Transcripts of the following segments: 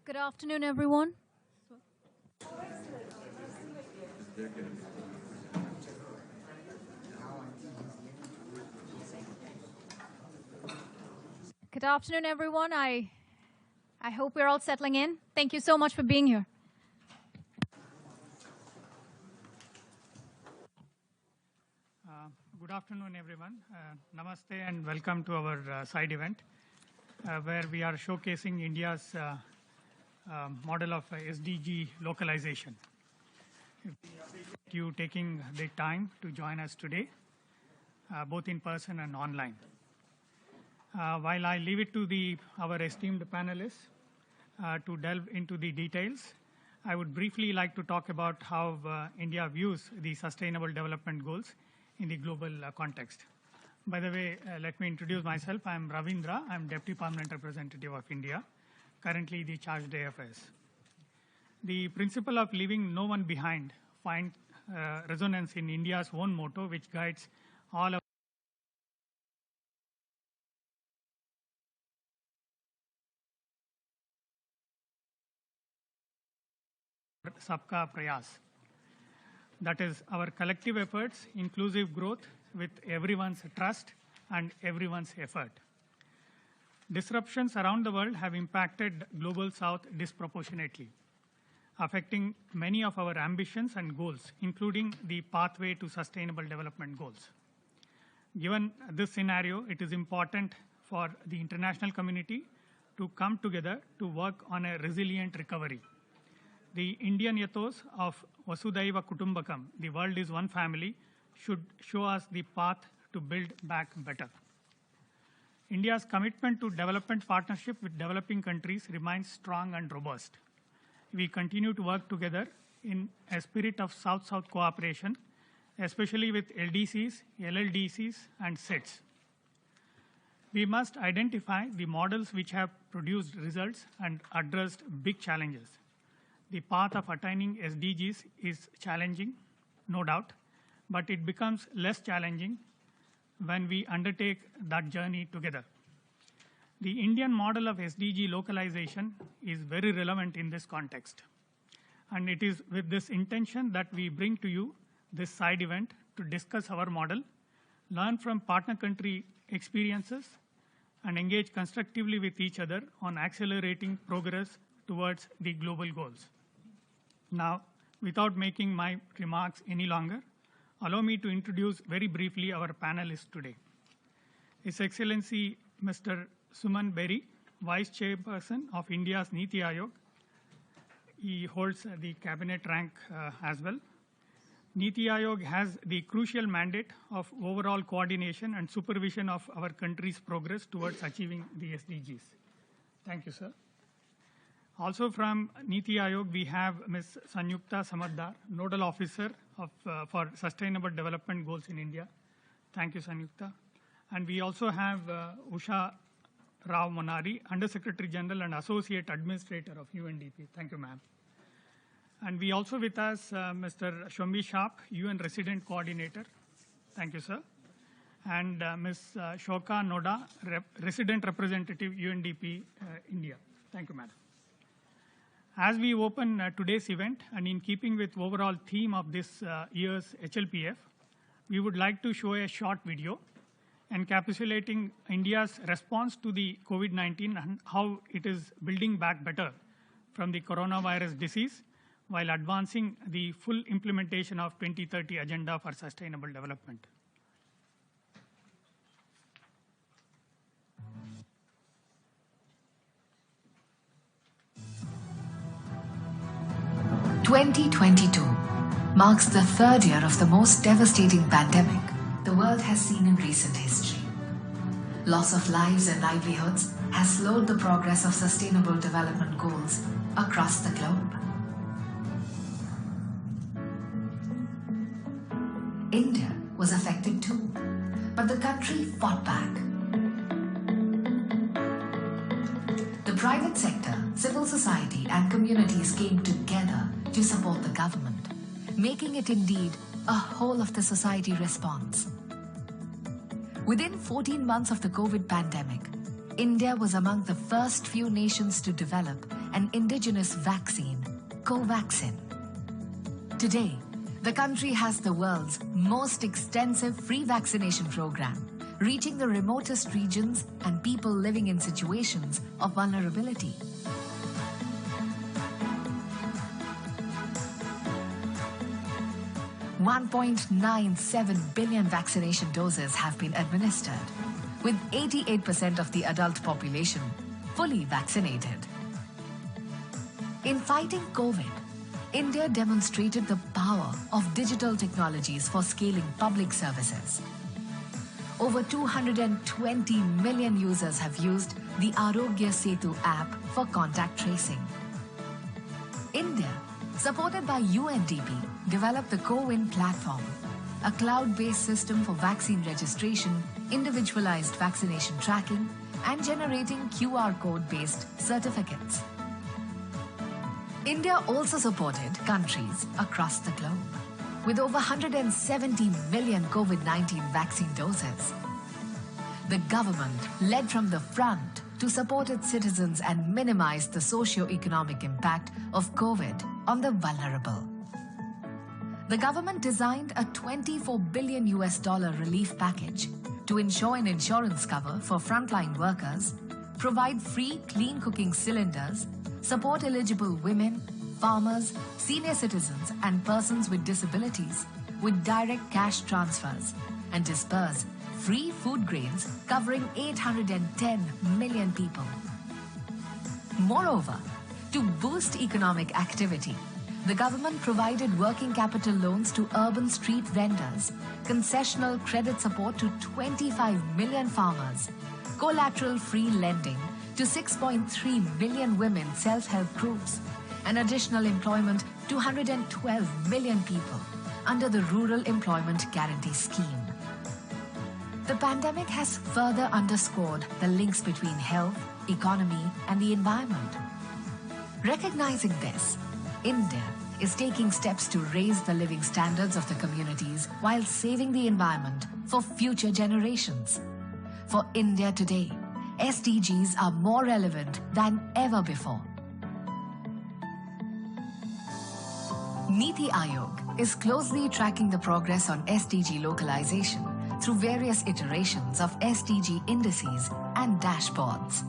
Good afternoon, everyone. Good afternoon, everyone. I hope we're all settling in. Thank you so much for being here. Good afternoon, everyone. Namaste and welcome to our side event, where we are showcasing India's model of SDG localization. We appreciate you taking the time to join us today, both in person and online. While I leave it to our esteemed panelists to delve into the details, I would briefly like to talk about how India views the Sustainable Development Goals in the global context. By the way, let me introduce myself. I'm Ravindra. I'm Deputy Permanent Representative of India, currently the charged AFS. The principle of leaving no one behind finds resonance in India's own motto, which guides all of Sabka Prayas. That is our collective efforts, inclusive growth with everyone's trust and everyone's effort. Disruptions around the world have impacted Global South disproportionately, affecting many of our ambitions and goals, including the pathway to Sustainable Development Goals. Given this scenario, it is important for the international community to come together to work on a resilient recovery. The Indian ethos of Vasudhaiva Kutumbakam, the world is one family, should show us the path to build back better. India's commitment to development partnership with developing countries remains strong and robust. We continue to work together in a spirit of South-South cooperation, especially with LDCs, LLDCs, and SETs. We must identify the models which have produced results and addressed big challenges. The path of attaining SDGs is challenging, no doubt, but it becomes less challenging when we undertake that journey together. The Indian model of SDG localization is very relevant in this context. And it is with this intention that we bring to you this side event to discuss our model, learn from partner country experiences, and engage constructively with each other on accelerating progress towards the global goals. Now, without making my remarks any longer, allow me to introduce very briefly our panelists today. His Excellency Mr. Suman Berry, Vice Chairperson of India's Niti Aayog. He holds the cabinet rank as well. Niti Aayog has the crucial mandate of overall coordination and supervision of our country's progress towards achieving the SDGs. Thank you, sir. Also from Niti Aayog, we have Ms. Sanyukta Samaddar, Nodal Officer for Sustainable Development Goals in India. Thank you, Sanyukta. And we also have Usha Rao Monari, Under Secretary General and Associate Administrator of UNDP. Thank you, ma'am. And we also with us Mr. Shombi Sharp, UN Resident Coordinator. Thank you, sir. And Ms. Shoka Noda, Resident Representative, UNDP India. Thank you, madam. As we open today's event, and in keeping with overall theme of this year's HLPF, we would like to show a short video encapsulating India's response to the COVID-19 and how it is building back better from the coronavirus disease while advancing the full implementation of 2030 Agenda for Sustainable Development. "2022 marks the third year of the most devastating pandemic the world has seen in recent history. Loss of lives and livelihoods has slowed the progress of sustainable development goals across the globe. India was affected too, but the country fought back. The private sector, civil society, and communities came together to support the government, making it indeed a whole of the society response. Within 14 months of the COVID pandemic, India was among the first few nations to develop an indigenous vaccine, Covaxin. Today, the country has the world's most extensive free vaccination program, reaching the remotest regions and people living in situations of vulnerability. $1.97 billion vaccination doses have been administered, with 88% of the adult population fully vaccinated. In fighting COVID, India demonstrated the power of digital technologies for scaling public services. Over 220 million users have used the Arogya Setu app for contact tracing. India, supported by UNDP, developed the CoWIN platform, a cloud-based system for vaccine registration, individualized vaccination tracking, and generating QR code-based certificates. India also supported countries across the globe, with over 170 million COVID-19 vaccine doses. The government led from the front to support its citizens and minimize the socio-economic impact of COVID on the vulnerable. The government designed a $24 billion relief package to ensure an insurance cover for frontline workers, provide free clean cooking cylinders, support eligible women, farmers, senior citizens, and persons with disabilities with direct cash transfers, and disperse free food grains covering 810 million people. Moreover, to boost economic activity, the government provided working capital loans to urban street vendors, concessional credit support to 25 million farmers, collateral-free lending to 6.3 million women self-help groups, and additional employment to 112 million people under the Rural Employment Guarantee Scheme. The pandemic has further underscored the links between health, economy, and the environment. Recognizing this, India is taking steps to raise the living standards of the communities while saving the environment for future generations. For India today, SDGs are more relevant than ever before. Niti Aayog is closely tracking the progress on SDG localization through various iterations of SDG indices and dashboards.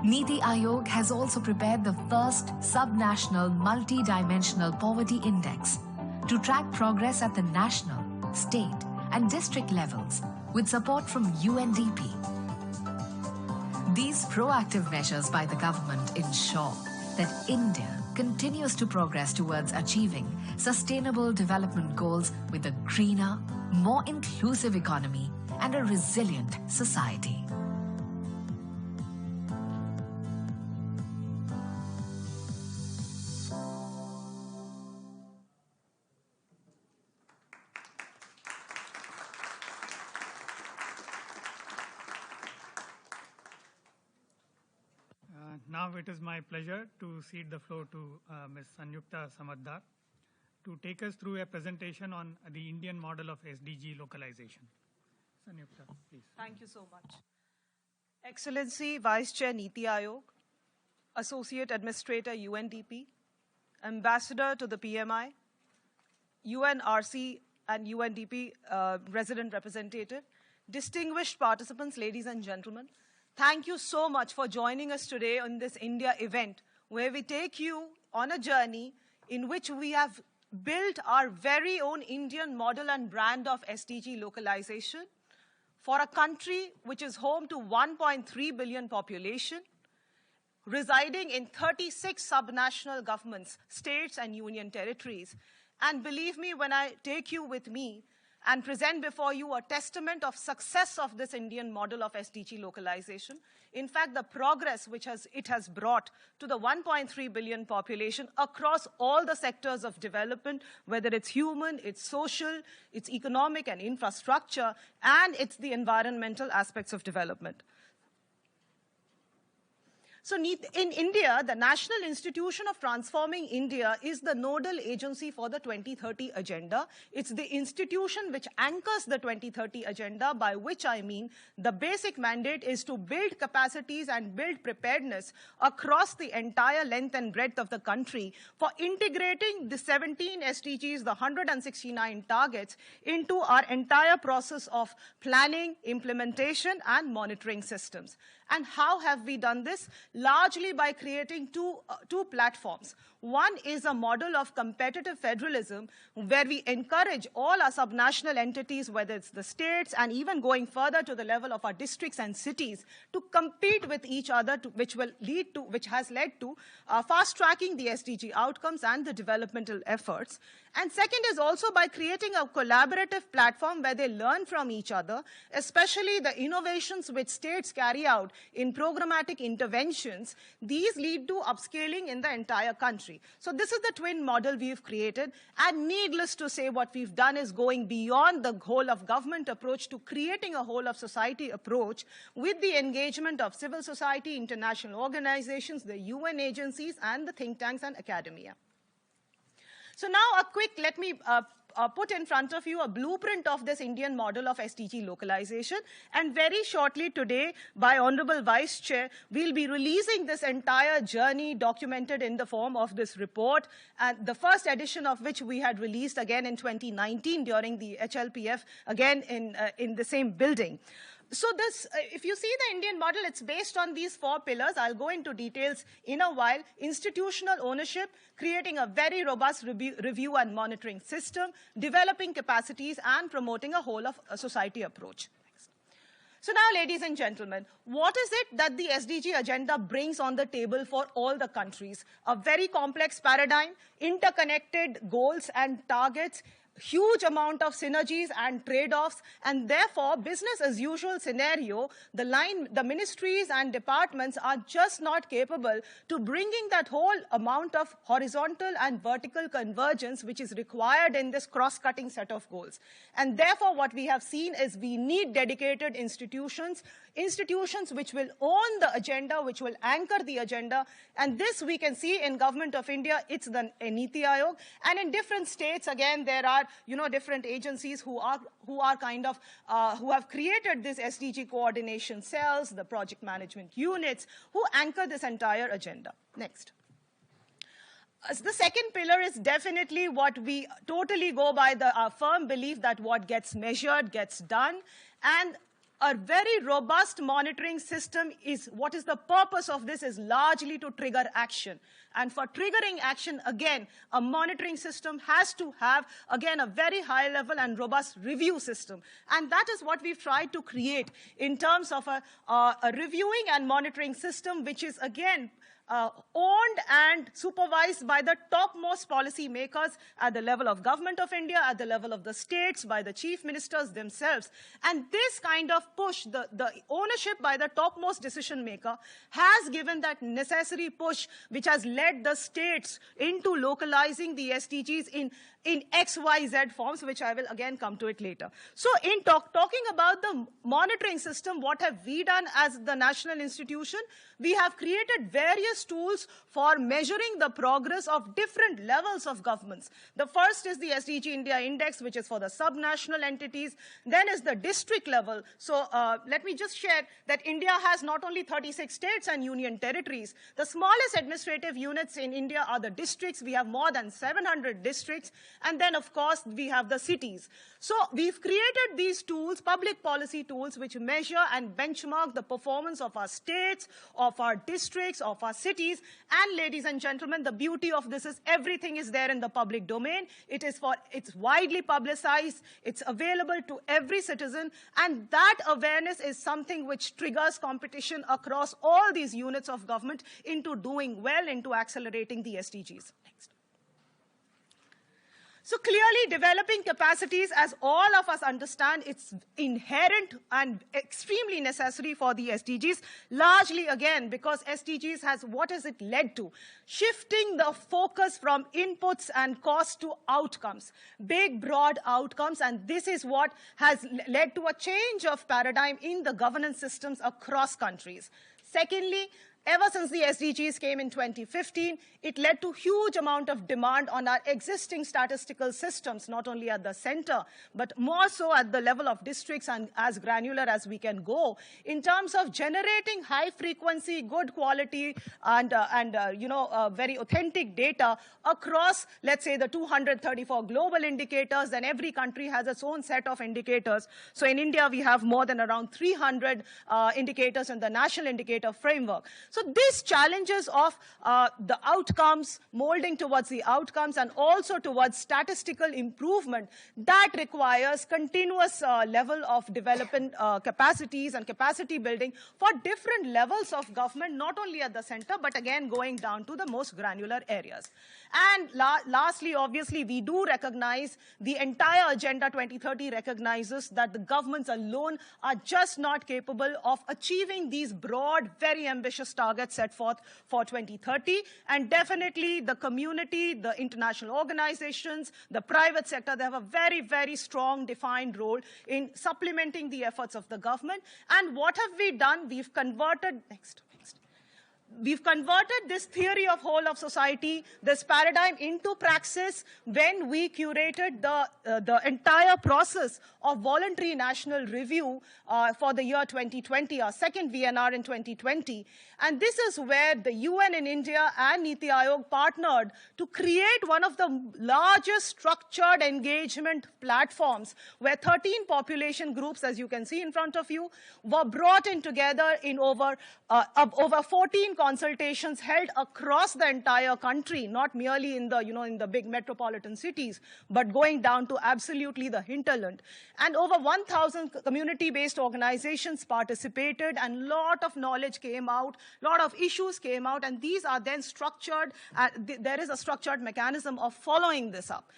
Niti Aayog has also prepared the first subnational multi-dimensional poverty index to track progress at the national, state, and district levels with support from UNDP. These proactive measures by the government ensure that India continues to progress towards achieving sustainable development goals with a greener, more inclusive economy and a resilient society. Now it is my pleasure to cede the floor to Ms. Sanyukta Samaddar to take us through a presentation on the Indian model of SDG localization. Sanyukta, please. Thank you so much. Excellency Vice Chair Niti Aayog, Associate Administrator UNDP, Ambassador to the PMI, UNRC and UNDP resident representative, distinguished participants, ladies and gentlemen, thank you so much for joining us today on this India event, where we take you on a journey in which we have built our very own Indian model and brand of SDG localization for a country which is home to 1.3 billion population, residing in 36 subnational governments, states and union territories. And believe me, when I take you with me and present before you a testament of success of this Indian model of SDG localization, in fact, the progress which it has brought to the 1.3 billion population across all the sectors of development, whether it's human, it's social, it's economic and infrastructure, and it's the environmental aspects of development. So in India, the National Institution of Transforming India is the nodal agency for the 2030 agenda. It's the institution which anchors the 2030 agenda, by which I mean the basic mandate is to build capacities and build preparedness across the entire length and breadth of the country for integrating the 17 SDGs, the 169 targets, into our entire process of planning, implementation, and monitoring systems. And how have we done this? Largely by creating two platforms. One is a model of competitive federalism, where we encourage all our subnational entities, whether it's the states and even going further to the level of our districts and cities, to compete with each other, which has led to fast-tracking the SDG outcomes and the developmental efforts. And second is also by creating a collaborative platform where they learn from each other, especially the innovations which states carry out in programmatic interventions. These lead to upscaling in the entire country. So this is the twin model we've created. And needless to say, what we've done is going beyond the whole of government approach to creating a whole of society approach with the engagement of civil society, international organizations, the UN agencies, and the think tanks and academia. So now let me put in front of you a blueprint of this Indian model of SDG localization. And very shortly today, by Honorable Vice Chair, we'll be releasing this entire journey documented in the form of this report, and the first edition of which we had released again in 2019 during the HLPF, again in the same building. So this, if you see the Indian model, it's based on these 4 pillars. I'll go into details in a while. Institutional ownership, creating a very robust review and monitoring system, developing capacities, and promoting a whole of society approach. Next. So now, ladies and gentlemen, what is it that the SDG agenda brings on the table for all the countries? A very complex paradigm, interconnected goals and targets, huge amount of synergies and trade-offs, and therefore business as usual scenario, the ministries and departments are just not capable to bringing that whole amount of horizontal and vertical convergence which is required in this cross-cutting set of goals. And therefore what we have seen is we need dedicated institutions which will own the agenda, which will anchor the agenda, and this we can see in Government of India, it's the Niti Aayog, and in different states again there are different agencies who have created this SDG coordination cells, the project management units, who anchor this entire agenda. Next. The second pillar is definitely what we totally go by our firm belief that what gets measured gets done, and a very robust monitoring system is, what is the purpose of this is largely to trigger action. And for triggering action, again, a monitoring system has to have, again, a very high level and robust review system. And that is what we've tried to create in terms of a reviewing and monitoring system, which is, again, owned and supervised by the topmost policy makers at the level of Government of India, at the level of the states, by the chief ministers themselves. And this kind of push, the ownership by the topmost decision maker, has given that necessary push which has led the states into localizing the SDGs in XYZ forms, which I will again come to it later. So in talking about the monitoring system, what have we done as the national institution? We have created various various tools for measuring the progress of different levels of governments. The first is the SDG India Index, which is for the subnational entities. Then is the district level. So let me just share that India has not only 36 states and union territories. The smallest administrative units in India are the districts. We have more than 700 districts. And then, of course, we have the cities. So we've created these tools, public policy tools, which measure and benchmark the performance of our states, of our districts, of our cities. And ladies and gentlemen, the beauty of this is everything is there in the public domain. It's widely publicized. It's available to every citizen. And that awareness is something which triggers competition across all these units of government into doing well, into accelerating the SDGs. Next. So clearly, developing capacities, as all of us understand, it's inherent and extremely necessary for the SDGs, largely, again, because SDGs has, what has it led to? Shifting the focus from inputs and costs to outcomes, big, broad outcomes, and this is what has led to a change of paradigm in the governance systems across countries. Secondly, ever since the SDGs came in 2015, it led to huge amount of demand on our existing statistical systems, not only at the center, but more so at the level of districts and as granular as we can go, in terms of generating high frequency, good quality, and very authentic data across, let's say, the 234 global indicators. Then every country has its own set of indicators. So in India, we have more than around 300 indicators in the national indicator framework. So these challenges of the outcomes, molding towards the outcomes, and also towards statistical improvement, that requires continuous level of development capacities and capacity building for different levels of government, not only at the center, but again going down to the most granular areas. And lastly, obviously, we do recognize the entire Agenda 2030 recognizes that the governments alone are just not capable of achieving these broad, very ambitious targets set forth for 2030. And definitely the community, the international organizations, the private sector, they have a very, very strong defined role in supplementing the efforts of the government. And what have we done? We've converted, We've converted this theory of whole of society, this paradigm, into praxis when we curated the entire process of voluntary national review for the year 2020, our second VNR in 2020. And this is where the UN in India and Niti Aayog partnered to create one of the largest structured engagement platforms where 13 population groups, as you can see in front of you, were brought in together in over 14 consultations held across the entire country, not merely in the, in the big metropolitan cities, but going down to absolutely the hinterland. And over 1,000 community-based organizations participated, and a lot of knowledge came out, a lot of issues came out, and these are then structured. There is a structured mechanism of following this up.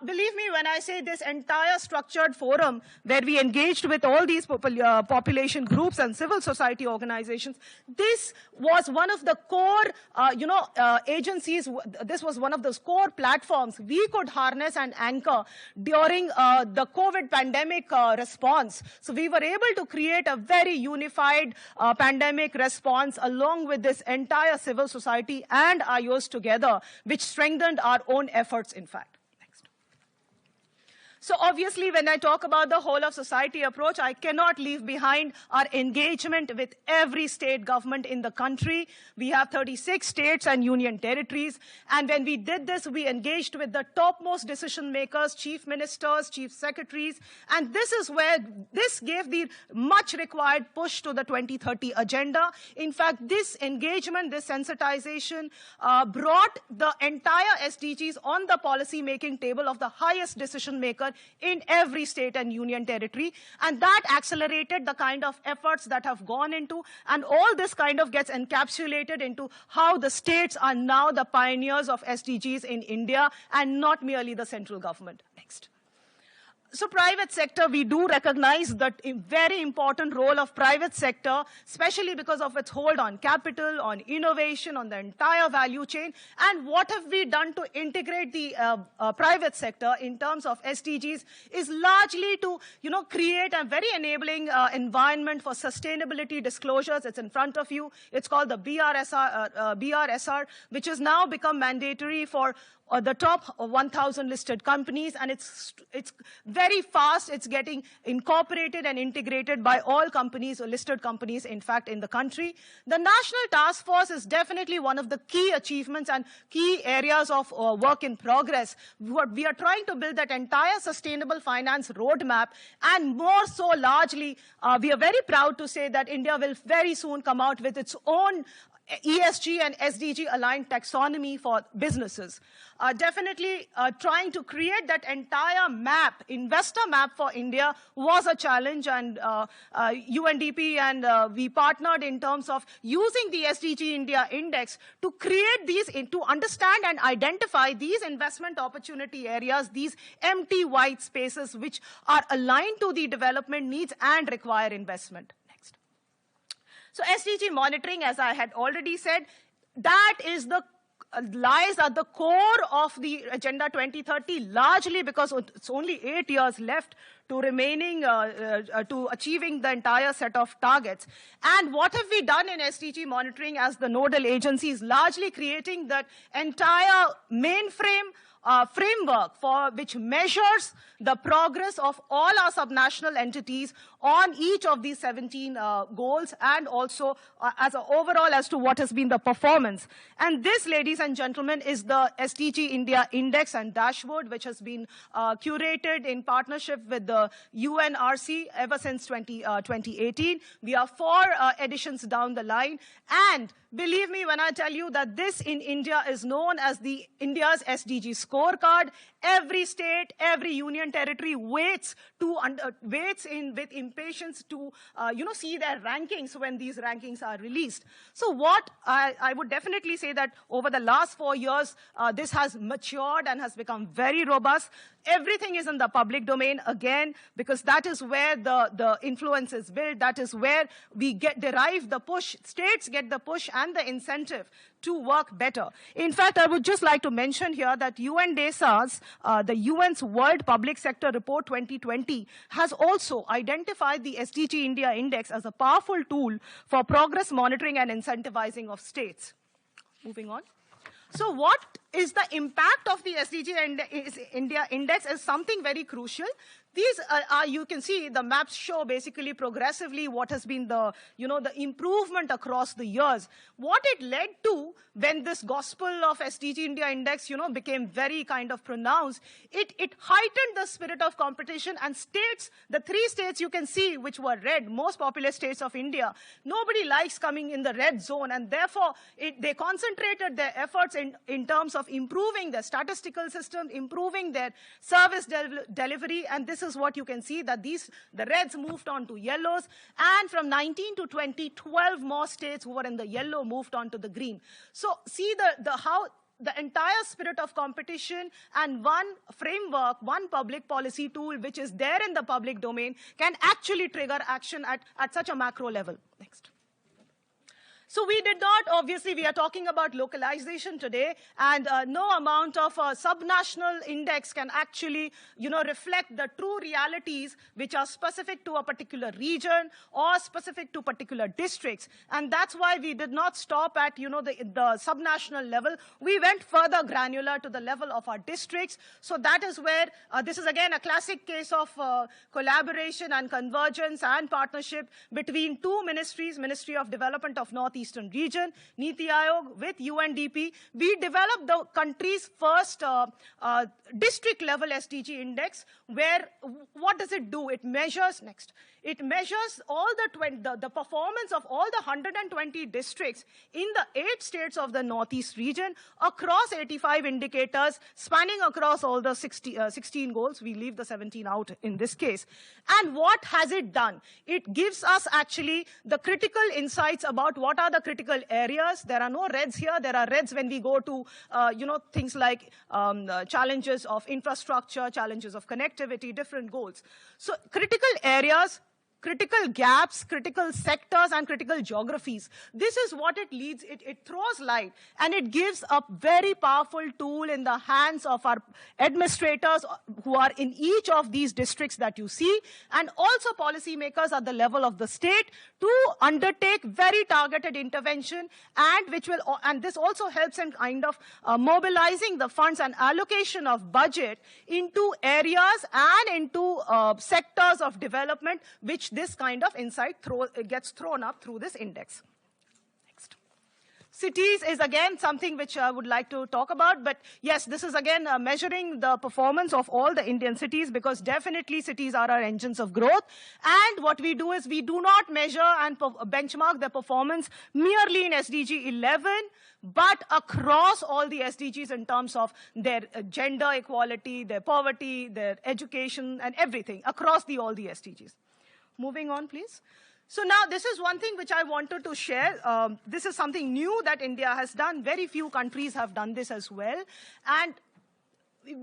Believe me when I say this entire structured forum where we engaged with all these population groups and civil society organizations, this was one of the core, agencies. This was one of those core platforms we could harness and anchor during the COVID pandemic response. So we were able to create a very unified pandemic response along with this entire civil society and IOs together, which strengthened our own efforts, in fact. So obviously, when I talk about the whole of society approach, I cannot leave behind our engagement with every state government in the country. We have 36 states and union territories. And when we did this, we engaged with the topmost decision makers, chief ministers, chief secretaries. And this is where this gave the much required push to the 2030 agenda. In fact, this engagement, this sensitization brought the entire SDGs on the policy making table of the highest decision maker in every state and union territory. And that accelerated the kind of efforts that have gone into, and all this kind of gets encapsulated into how the states are now the pioneers of SDGs in India and not merely the central government. Next. So private sector, we do recognize that a very important role of private sector, especially because of its hold on capital, on innovation, on the entire value chain. And what have we done to integrate the private sector in terms of SDGs is largely to, create a very enabling environment for sustainability disclosures. It's in front of you. It's called the BRSR, which has now become mandatory for the top 1,000 listed companies, and it's very fast. It's getting incorporated and integrated by all companies or listed companies, in fact, in the country. The National Task Force is definitely one of the key achievements and key areas of work in progress. We are trying to build that entire sustainable finance roadmap, and more so largely, we are very proud to say that India will very soon come out with its own ESG and SDG aligned taxonomy for businesses. Definitely trying to create that entire map, investor map for India was a challenge, and Undp and we partnered in terms of using the SDG India Index to create these, to understand and identify these investment opportunity areas, these empty white spaces which are aligned to the development needs and require investment. So SDG monitoring, as I had already said, that is the lies at the core of the Agenda 2030, largely because it's only 8 years left to remaining, to achieving the entire set of targets. And what have we done in SDG monitoring as the nodal agencies? Largely creating that entire mainframe framework for which measures the progress of all our subnational entities on each of these 17 goals, and also as an overall as to what has been the performance. And this, ladies and gentlemen, is the SDG India Index and dashboard, which has been curated in partnership with the UNRC ever since 2018. We are 4 editions down the line, and believe me when I tell you that this in India is known as the India's SDG scorecard. Every state, every union territory waits with impatience to see their rankings when these rankings are released. So what I would definitely say that over the last 4 years, this has matured and has become very robust. Everything is in the public domain again, because that is where the influence is built. That is where we derive the push. States get the push and the incentive to work better. In fact, I would just like to mention here that UNDESA's, the UN's World Public Sector Report 2020 has also identified the SDG India Index as a powerful tool for progress monitoring and incentivizing of states. Moving on. So what is the impact of the SDG India Index is something very crucial. These you can see the maps show basically progressively what has been the, the improvement across the years. What it led to when this gospel of SDG India Index, became very kind of pronounced, it heightened the spirit of competition, and states, the 3 states you can see which were red, most populous states of India, nobody likes coming in the red zone, and therefore they concentrated their efforts in terms of improving their statistical system, improving their service delivery, and this is what you can see, that the reds moved on to yellows, and from 19 to 20, 12 more states who were in the yellow moved on to the green. So see how the entire spirit of competition and one framework, one public policy tool which is there in the public domain can actually trigger action at such a macro level. Next. So we did not, obviously, we are talking about localization today, and no amount of subnational index can actually, reflect the true realities which are specific to a particular region or specific to particular districts. And that's why we did not stop at, the subnational level. We went further granular to the level of our districts. So that is where, this is again a classic case of collaboration and convergence and partnership between 2 ministries, Ministry of Development of Northeastern Region, Niti Aayog with Undp. We developed the country's first district level SDG index, where what does it do? It measures, next, it measures all the performance of all the 120 districts in the 8 states of the Northeast region across 85 indicators, spanning across all the 16 goals. We leave the 17 out in this case. And what has it done? It gives us actually the critical insights about what are are the critical areas. There are no reds here. There are reds when we go to, things like challenges of infrastructure, challenges of connectivity, different goals. So critical areas, critical gaps, critical sectors, and critical geographies. This is what it leads. It throws light, and it gives a very powerful tool in the hands of our administrators who are in each of these districts that you see, and also policymakers at the level of the state to undertake very targeted intervention, and this also helps in kind of mobilizing the funds and allocation of budget into areas and into sectors of development which this kind of insight gets thrown up through this index. Next. Cities is again something which I would like to talk about, but yes, this is again measuring the performance of all the Indian cities, because definitely cities are our engines of growth. And what we do is we do not measure and benchmark their performance merely in SDG 11, but across all the SDGs in terms of their gender equality, their poverty, their education, and everything across all the SDGs. Moving on, please. So now this is one thing which I wanted to share. This is something new that India has done. Very few countries have done this as well. And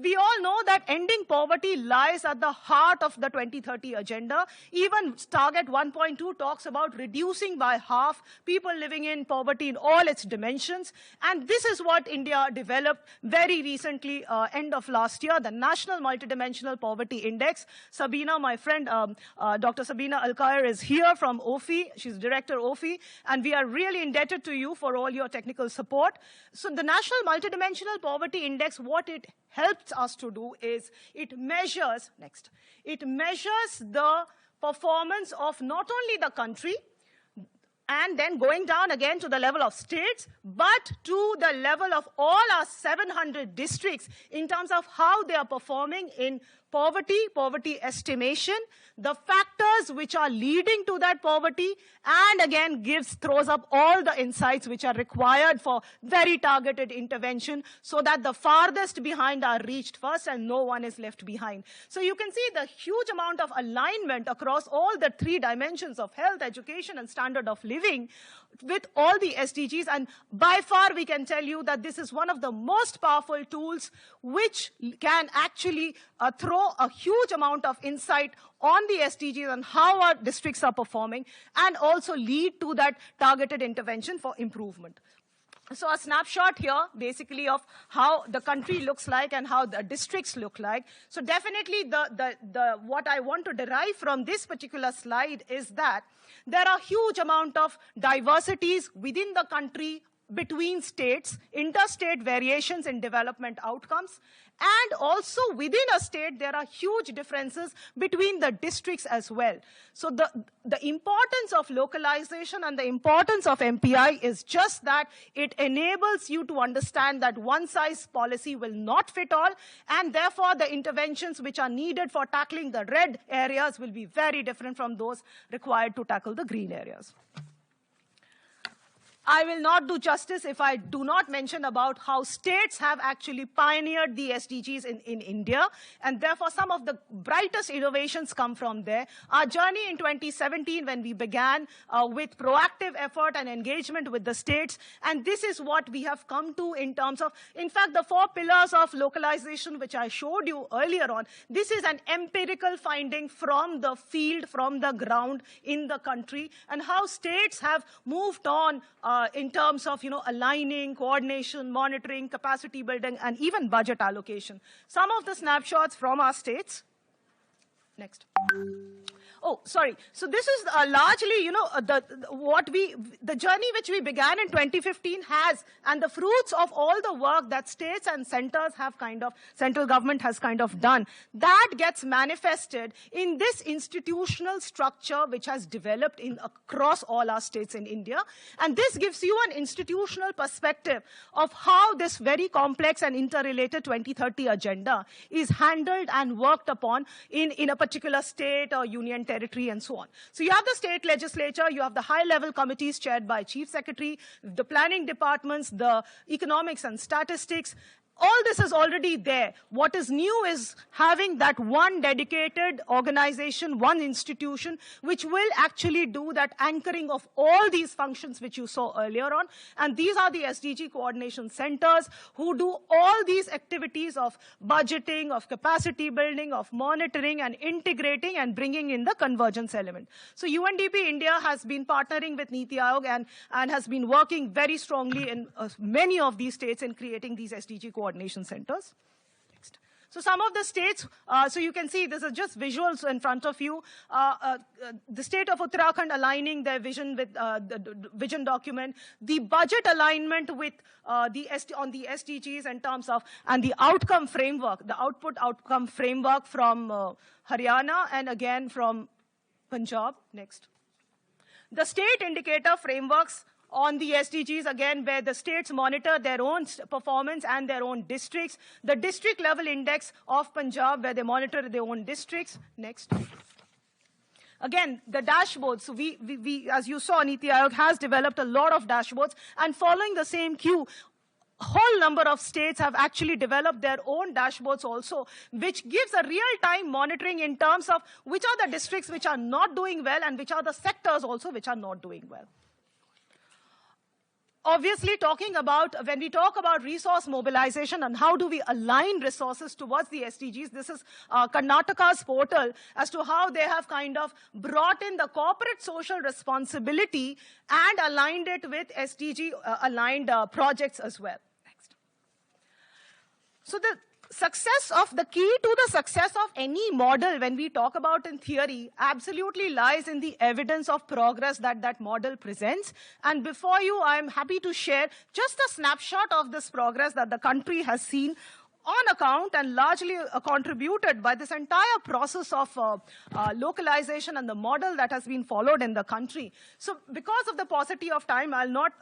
we all know that ending poverty lies at the heart of the 2030 agenda. Even Target 1.2 talks about reducing by half people living in poverty in all its dimensions. And this is what India developed very recently, end of last year, the National Multidimensional Poverty Index. Sabina, my friend, Dr. Sabina Alkhair is here from OFI. She's Director OFI. And we are really indebted to you for all your technical support. So the National Multidimensional Poverty Index, what it helps us to do is it measures the performance of not only the country, and then going down again to the level of states, but to the level of all our 700 districts in terms of how they are performing in poverty estimation, the factors which are leading to that poverty, and again throws up all the insights which are required for very targeted intervention so that the farthest behind are reached first and no one is left behind. So you can see the huge amount of alignment across all the three dimensions of health, education, and standard of living with all the SDGs. And by far we can tell you that this is one of the most powerful tools which can actually throw a huge amount of insight on the SDGs and how our districts are performing, and also lead to that targeted intervention for improvement. So a snapshot here, basically, of how the country looks like and how the districts look like. So definitely what I want to derive from this particular slide is that there are huge amount of diversities within the country, between states, interstate variations in development outcomes, and also within a state there are huge differences between the districts as well. So the importance of localization and the importance of MPI is just that it enables you to understand that one-size policy will not fit all, and therefore the interventions which are needed for tackling the red areas will be very different from those required to tackle the green areas. I will not do justice if I do not mention about how states have actually pioneered the SDGs in India, and therefore some of the brightest innovations come from there. Our journey in 2017, when we began with proactive effort and engagement with the states, and this is what we have come to in terms of, in fact, the 4 pillars of localization which I showed you earlier on. This is an empirical finding from the field, from the ground in the country, and how states have moved on in terms of, aligning, coordination, monitoring, capacity building, and even budget allocation. Some of the snapshots from our states. Next. Oh, sorry. So this is largely, the journey which we began in 2015 has, and the fruits of all the work that states and centers have central government has done, that gets manifested in this institutional structure which has developed across all our states in India. And this gives you an institutional perspective of how this very complex and interrelated 2030 agenda is handled and worked upon in a particular state or union territory and so on. So you have the state legislature, you have the high-level committees chaired by chief secretary, the planning departments, the economics and statistics, all this is already there. What is new is having that one dedicated organization, one institution, which will actually do that anchoring of all these functions which you saw earlier on. And these are the SDG coordination centers who do all these activities of budgeting, of capacity building, of monitoring and integrating and bringing in the convergence element. So UNDP India has been partnering with Niti Aayog and has been working very strongly in many of these states in creating these SDG coordination centers. Next. So some of the states, so you can see this is just visuals in front of you. The state of Uttarakhand aligning their vision with the vision document, the budget alignment with on the SDGs in terms of, and the outcome framework, the outcome framework from Haryana and again from Punjab. Next. The state indicator frameworks on the SDGs, again, where the states monitor their own performance and their own districts. The district level index of Punjab, where they monitor their own districts. Next. Again, the dashboards. So we, as you saw, Niti Aayog has developed a lot of dashboards, and following the same cue, a whole number of states have actually developed their own dashboards also, which gives a real-time monitoring in terms of which are the districts which are not doing well and which are the sectors also which are not doing well. Obviously, when we talk about resource mobilization and how do we align resources towards the SDGs, this is Karnataka's portal as to how they have kind of brought in the corporate social responsibility and aligned it with SDG aligned projects as well. Next. So the key to the success of any model when we talk about in theory absolutely lies in the evidence of progress that that model presents. And before you, I'm happy to share just a snapshot of this progress that the country has seen on account and largely contributed by this entire process of localization and the model that has been followed in the country. So because of the paucity of time, I'll not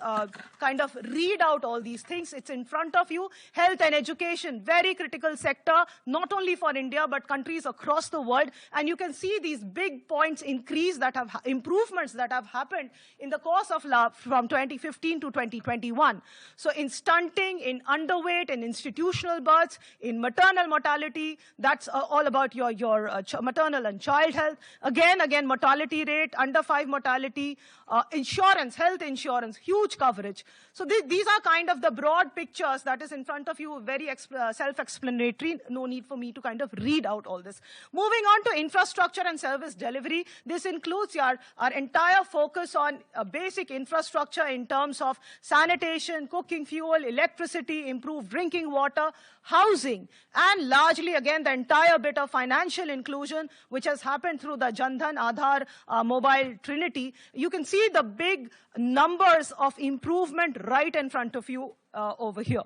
kind of read out all these things. It's in front of you. Health and education, very critical sector, not only for India, but countries across the world. And you can see these big points increase that have improvements that have happened in the course of from 2015 to 2021. So in stunting, in underweight, in institutional births, in maternal mortality, that's all about your maternal and child health. Again, mortality rate, under 5 mortality, insurance, health insurance, huge coverage. So these are kind of the broad pictures that is in front of you, very self-explanatory. No need for me to kind of read out all this. Moving on to infrastructure and service delivery, this includes our entire focus on basic infrastructure in terms of sanitation, cooking fuel, electricity, improved drinking water, housing, and largely, again, the entire bit of financial inclusion, which has happened through the Jan Dhan, Aadhaar, mobile trinity. You can see the big numbers of improvement right in front of you over here.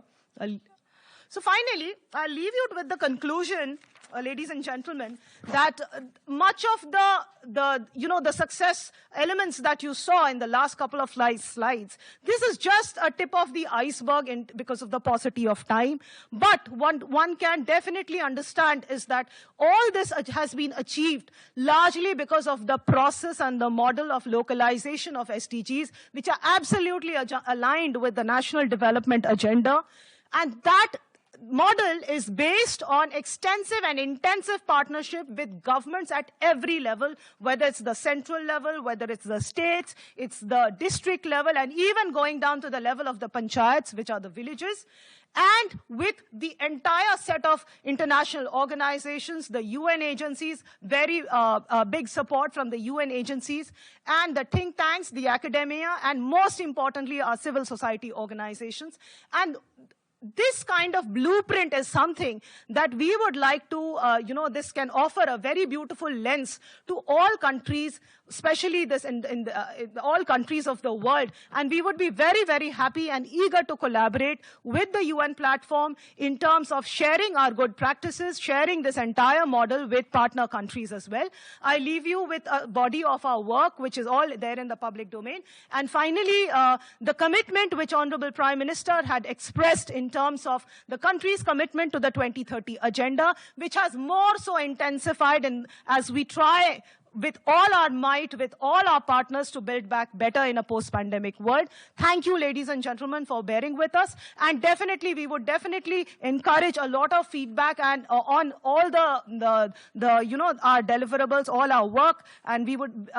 So finally, I'll leave you with the conclusion, ladies and gentlemen, that much of the success elements that you saw in the last couple of slides, this is just a tip of the iceberg because of the paucity of time. But one can definitely understand is that all this has been achieved largely because of the process and the model of localization of SDGs, which are absolutely aligned with the National Development Agenda. And that model is based on extensive and intensive partnership with governments at every level, whether it's the central level, whether it's the states, it's the district level, and even going down to the level of the panchayats, which are the villages, and with the entire set of international organizations, the UN agencies, very big support from the UN agencies, and the think tanks, the academia, and most importantly, our civil society organizations. And this kind of blueprint is something that we would like to, this can offer a very beautiful lens to all countries, especially this in all countries of the world. And we would be very, very happy and eager to collaborate with the UN platform in terms of sharing our good practices, sharing this entire model with partner countries as well. I leave you with a body of our work, which is all there in the public domain. And finally, the commitment which Honorable Prime Minister had expressed in terms of the country's commitment to the 2030 agenda, which has more so intensified as we try with all our might, with all our partners to build back better in a post-pandemic world. Thank you, ladies and gentlemen, for bearing with us. And definitely, we would definitely encourage a lot of feedback and on all our deliverables, all our work, and we would.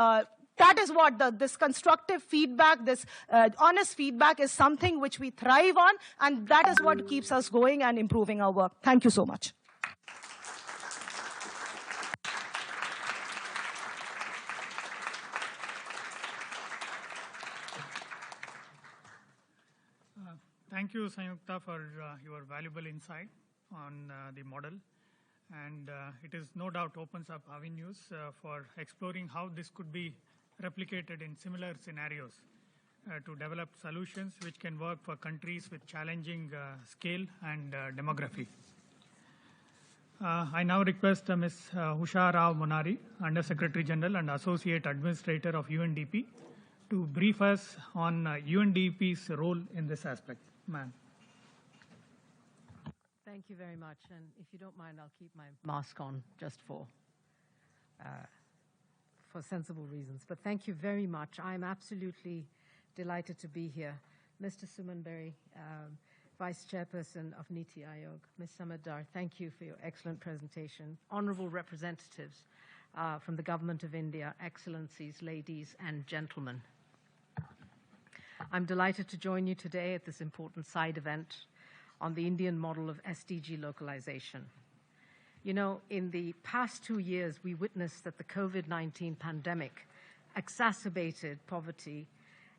That is what this constructive feedback, this honest feedback is something which we thrive on, and that is what keeps us going and improving our work. Thank you so much. Thank you, Sanyukta, for your valuable insight on the model. And it is no doubt opens up avenues for exploring how this could be replicated in similar scenarios to develop solutions which can work for countries with challenging scale and demography. I now request Ms. Usha Rao Monari, Under Secretary General and Associate Administrator of UNDP, to brief us on UNDP's role in this aspect. Ma'am. Thank you very much. And if you don't mind, I'll keep my mask on just for sensible reasons. But thank you very much. I'm absolutely delighted to be here. Mr. Suman Berry, Vice Chairperson of Niti Aayog, Ms. Samadar, thank you for your excellent presentation. Honorable representatives from the Government of India, Excellencies, ladies and gentlemen. I'm delighted to join you today at this important side event on the Indian model of SDG localization. You know, in the past 2 years, we witnessed that the COVID-19 pandemic exacerbated poverty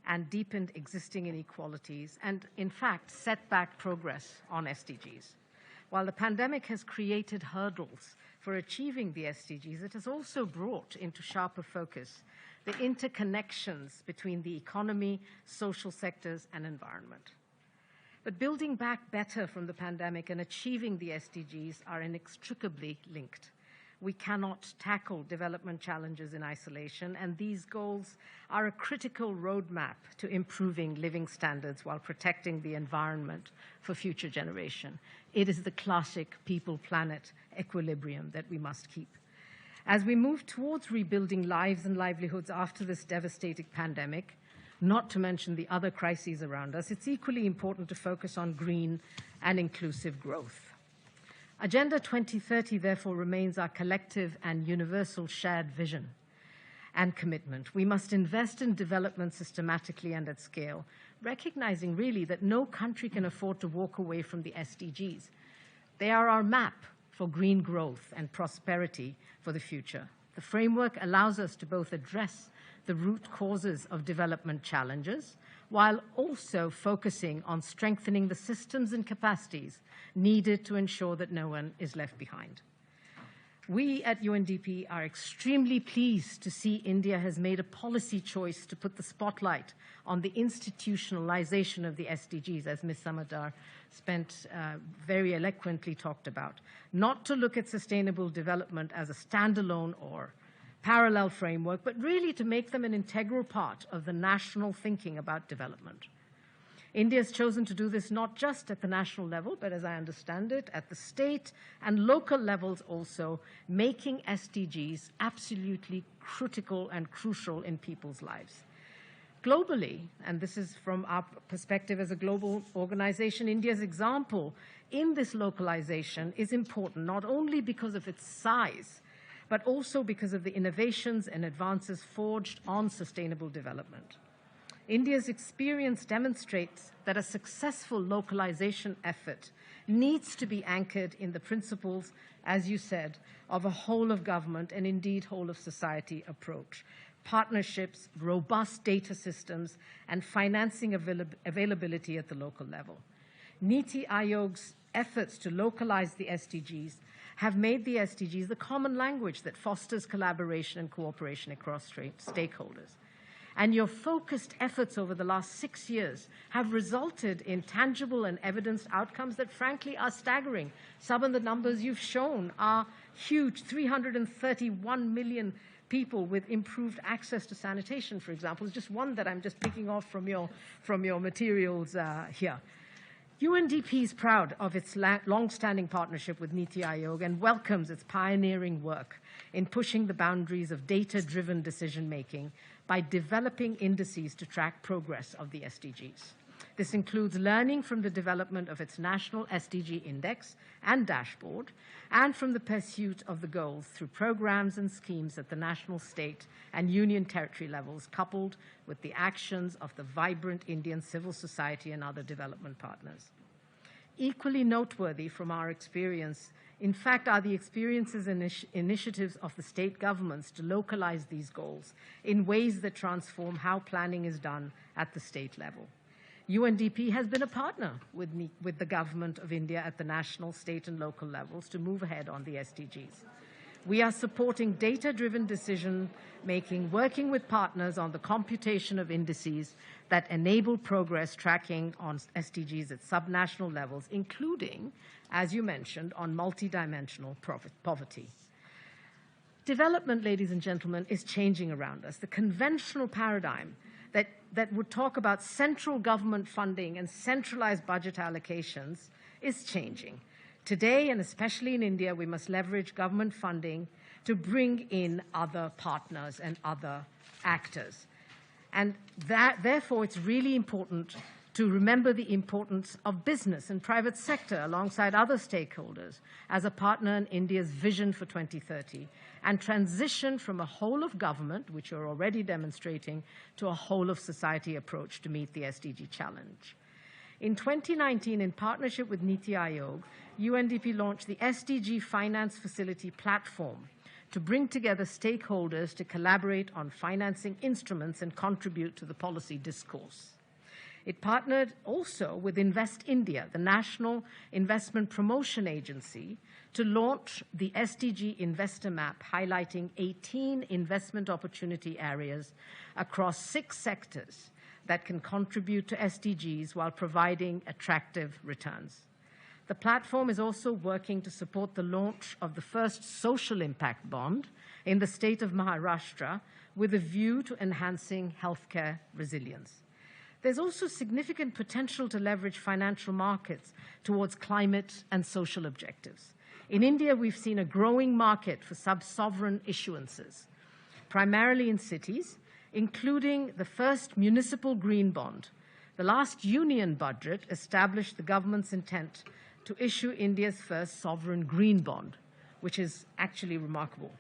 and deepened existing inequalities and, in fact, set back progress on SDGs. While the pandemic has created hurdles for achieving the SDGs, it has also brought into sharper focus the interconnections between the economy, social sectors, and environment. But building back better from the pandemic and achieving the SDGs are inextricably linked. We cannot tackle development challenges in isolation, and these goals are a critical roadmap to improving living standards while protecting the environment for future generation. It is the classic people-planet equilibrium that we must keep. As we move towards rebuilding lives and livelihoods after this devastating pandemic, not to mention the other crises around us, it's equally important to focus on green and inclusive growth. Agenda 2030, therefore, remains our collective and universal shared vision and commitment. We must invest in development systematically and at scale, recognizing really that no country can afford to walk away from the SDGs. They are our map for green growth and prosperity for the future. The framework allows us to both address the root causes of development challenges, while also focusing on strengthening the systems and capacities needed to ensure that no one is left behind. We at UNDP are extremely pleased to see India has made a policy choice to put the spotlight on the institutionalization of the SDGs, as Ms. Samadar very eloquently talked about, not to look at sustainable development as a standalone or parallel framework, but really to make them an integral part of the national thinking about development. India has chosen to do this not just at the national level, but as I understand it, at the state and local levels also, making SDGs absolutely critical and crucial in people's lives. Globally, and this is from our perspective as a global organization, India's example in this localization is important, not only because of its size, but also because of the innovations and advances forged on sustainable development. India's experience demonstrates that a successful localization effort needs to be anchored in the principles, as you said, of a whole of government and indeed whole of society approach. Partnerships, robust data systems, and financing availability at the local level. Niti Aayog's efforts to localize the SDGs have made the SDGs the common language that fosters collaboration and cooperation across stakeholders. And your focused efforts over the last 6 years have resulted in tangible and evidenced outcomes that frankly are staggering. Some of the numbers you've shown are huge. 331 million people with improved access to sanitation, for example, is just one that I'm just picking off from your materials here. UNDP is proud of its long-standing partnership with Niti Aayog and welcomes its pioneering work in pushing the boundaries of data-driven decision-making by developing indices to track progress of the SDGs. This includes learning from the development of its national SDG Index and dashboard, and from the pursuit of the goals through programs and schemes at the national, state, and union territory levels, coupled with the actions of the vibrant Indian civil society and other development partners. Equally noteworthy from our experience, in fact, are the experiences and initiatives of the state governments to localize these goals in ways that transform how planning is done at the state level. UNDP has been a partner with the government of India at the national, state, and local levels to move ahead on the SDGs. We are supporting data-driven decision-making, working with partners on the computation of indices that enable progress tracking on SDGs at subnational levels, including, as you mentioned, on multidimensional poverty. Development, ladies and gentlemen, is changing around us. The conventional paradigm that would talk about central government funding and centralized budget allocations is changing. Today, and especially in India, we must leverage government funding to bring in other partners and other actors. And therefore, it's really important to remember the importance of business and private sector alongside other stakeholders as a partner in India's vision for 2030, and transition from a whole of government, which you're already demonstrating, to a whole of society approach to meet the SDG challenge. In 2019, in partnership with Niti Aayog, UNDP launched the SDG Finance Facility Platform to bring together stakeholders to collaborate on financing instruments and contribute to the policy discourse. It partnered also with Invest India, the National Investment Promotion Agency, to launch the SDG Investor Map, highlighting 18 investment opportunity areas across 6 sectors that can contribute to SDGs while providing attractive returns. The platform is also working to support the launch of the first social impact bond in the state of Maharashtra with a view to enhancing healthcare resilience. There's also significant potential to leverage financial markets towards climate and social objectives. In India, we've seen a growing market for sub-sovereign issuances, primarily in cities, including the first municipal green bond. The last union budget established the government's intent to issue India's first sovereign green bond, which is actually remarkable.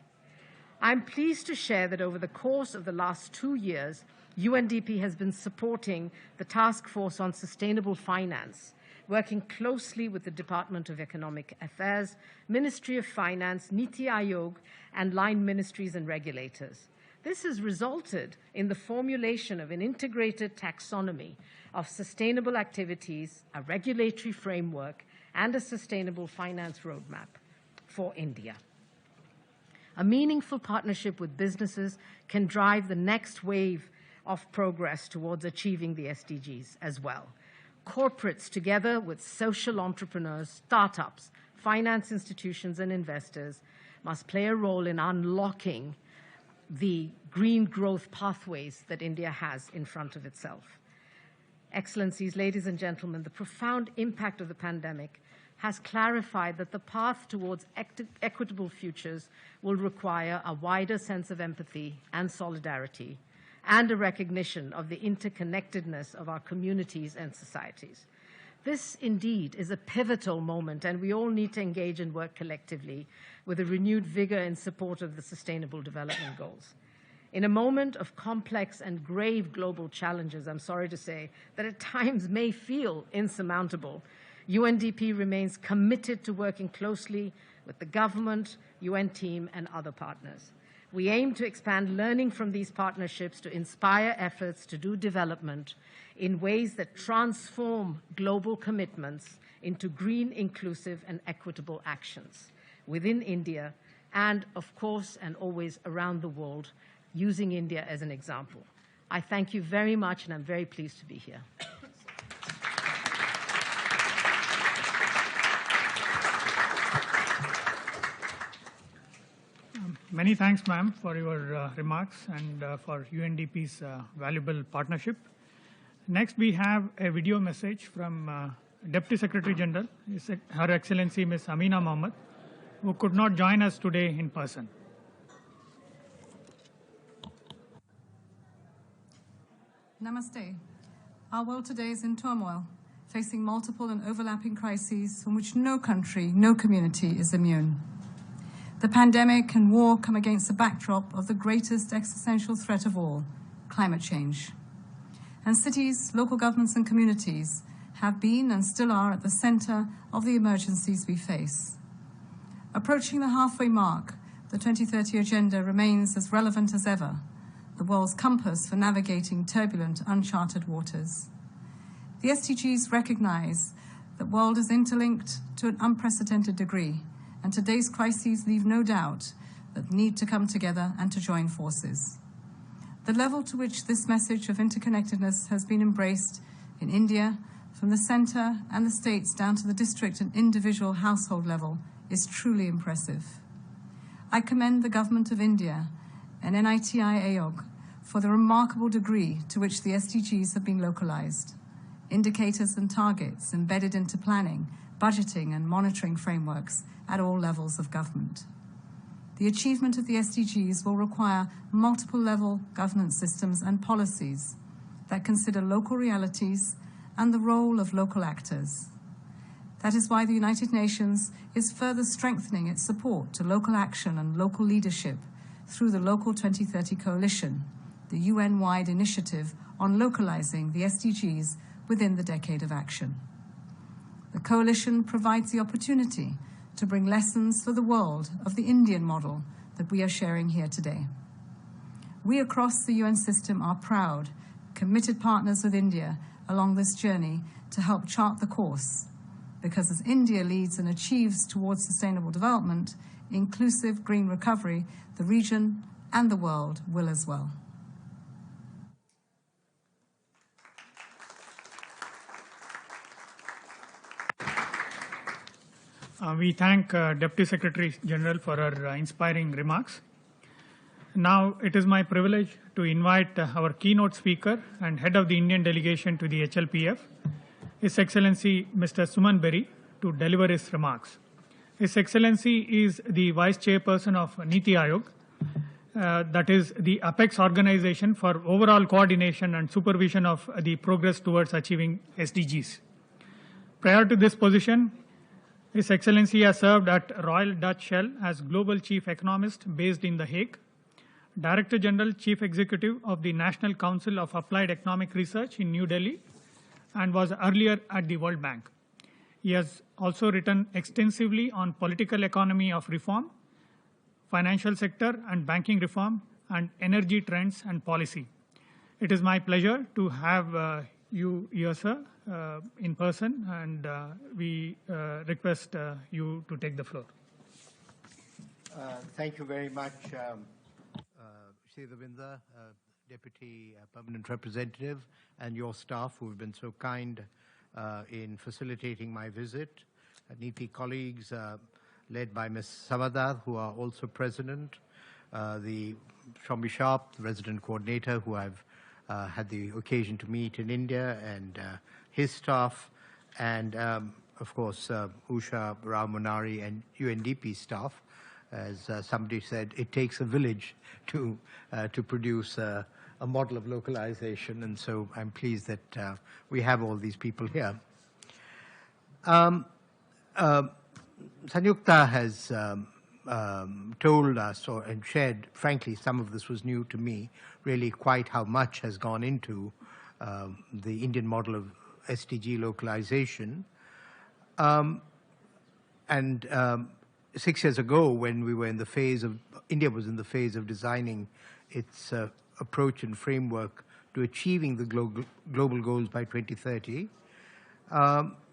I'm pleased to share that over the course of the last 2 years, UNDP has been supporting the Task Force on Sustainable Finance, working closely with the Department of Economic Affairs, Ministry of Finance, Niti Aayog, and line ministries and regulators. This has resulted in the formulation of an integrated taxonomy of sustainable activities, a regulatory framework, and a sustainable finance roadmap for India. A meaningful partnership with businesses can drive the next wave of progress towards achieving the SDGs as well. Corporates, together with social entrepreneurs, startups, finance institutions, and investors, must play a role in unlocking the green growth pathways that India has in front of itself. Excellencies, ladies and gentlemen, the profound impact of the pandemic has clarified that the path towards equitable futures will require a wider sense of empathy and solidarity, and a recognition of the interconnectedness of our communities and societies. This indeed is a pivotal moment, and we all need to engage and work collectively with a renewed vigor in support of the Sustainable Development Goals. In a moment of complex and grave global challenges, I'm sorry to say, that at times may feel insurmountable, UNDP remains committed to working closely with the government, UN team, and other partners. We aim to expand learning from these partnerships to inspire efforts to do development in ways that transform global commitments into green, inclusive, and equitable actions within India and, of course, and always around the world, using India as an example. I thank you very much, and I'm very pleased to be here. Many thanks, ma'am, for your remarks and for UNDP's valuable partnership. Next, we have a video message from Deputy Secretary General, Her Excellency Ms. Amina Mohammed, who could not join us today in person. Namaste. Our world today is in turmoil, facing multiple and overlapping crises from which no country, no community is immune. The pandemic and war come against the backdrop of the greatest existential threat of all, climate change. And cities, local governments and communities have been and still are at the center of the emergencies we face. Approaching the halfway mark, the 2030 Agenda remains as relevant as ever, the world's compass for navigating turbulent, uncharted waters. The SDGs recognize that the world is interlinked to an unprecedented degree, and today's crises leave no doubt that need to come together and to join forces. The level to which this message of interconnectedness has been embraced in India, from the center and the states down to the district and individual household level, is truly impressive. I commend the Government of India and NITI Aayog for the remarkable degree to which the SDGs have been localized. Indicators and targets embedded into planning, budgeting and monitoring frameworks at all levels of government. The achievement of the SDGs will require multiple level governance systems and policies that consider local realities and the role of local actors. That is why the United Nations is further strengthening its support to local action and local leadership through the Local 2030 Coalition, the UN-wide initiative on localizing the SDGs within the Decade of Action. The coalition provides the opportunity to bring lessons for the world of the Indian model that we are sharing here today. We across the UN system are proud, committed partners with India along this journey to help chart the course, because as India leads and achieves towards sustainable development, inclusive green recovery, the region and the world will as well. We thank Deputy Secretary General for her inspiring remarks. Now it is my privilege to invite our keynote speaker and head of the Indian delegation to the HLPF, His Excellency Mr. Suman Berry, to deliver his remarks. His Excellency is the Vice Chairperson of NITI Aayog, that is the apex organization for overall coordination and supervision of the progress towards achieving SDGs. Prior to this position, His Excellency has served at Royal Dutch Shell as Global Chief Economist based in The Hague, Director General Chief Executive of the National Council of Applied Economic Research in New Delhi, and was earlier at the World Bank. He has also written extensively on political economy of reform, financial sector and banking reform, and energy trends and policy. It is my pleasure to have you here, sir, in person, and we request you to take the floor. Thank you very much, Shri Ravinda, Deputy Permanent Representative, and your staff who have been so kind in facilitating my visit. NITI colleagues led by Ms. Samadar, who are also present, the Shombi Sharp, the resident coordinator, who I've had the occasion to meet in India, and his staff, and of course Usha Rao Munari and UNDP staff. As somebody said, it takes a village to produce a model of localization, and so I'm pleased that we have all these people here. Sanyukta has told us, and shared, frankly, some of this was new to me, really quite how much has gone into the Indian model of SDG localization. And 6 years ago, when we were in the phase of, India was in the phase of designing its approach and framework to achieving the global goals by 2030,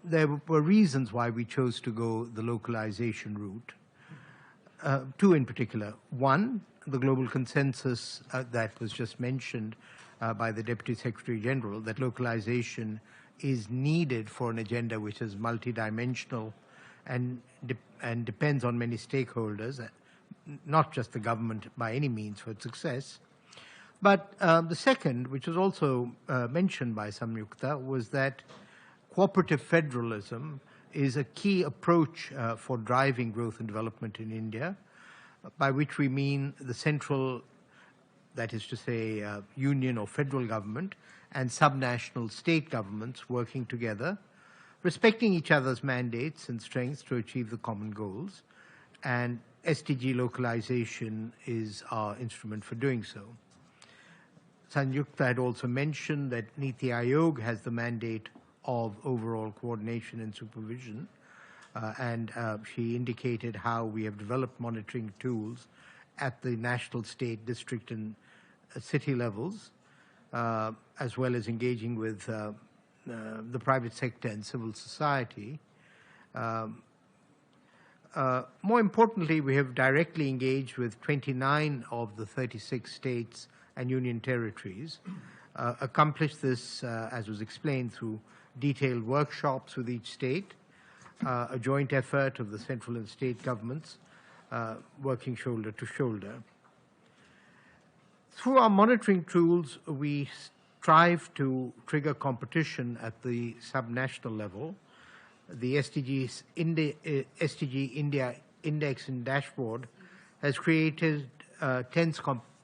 there were reasons why we chose to go the localization route. Two in particular. One, the global consensus that was just mentioned by the Deputy Secretary General, that localization is needed for an agenda which is multidimensional and depends on many stakeholders, not just the government by any means for its success. But the second, which was also mentioned by Samyukta, was that cooperative federalism is a key approach for driving growth and development in India, by which we mean the central, that is to say, union or federal government, and subnational state governments working together, respecting each other's mandates and strengths to achieve the common goals. And SDG Localization is our instrument for doing so. Sanyukta had also mentioned that Niti Aayog has the mandate of overall coordination and supervision, and she indicated how we have developed monitoring tools at the national, state, district, and city levels, as well as engaging with the private sector and civil society. More importantly, we have directly engaged with 29 of the 36 states and union territories, accomplished this, as was explained, through detailed workshops with each state, a joint effort of the central and state governments working shoulder to shoulder. Through our monitoring tools, we strive to trigger competition at the subnational level. The SDG India Index and dashboard has created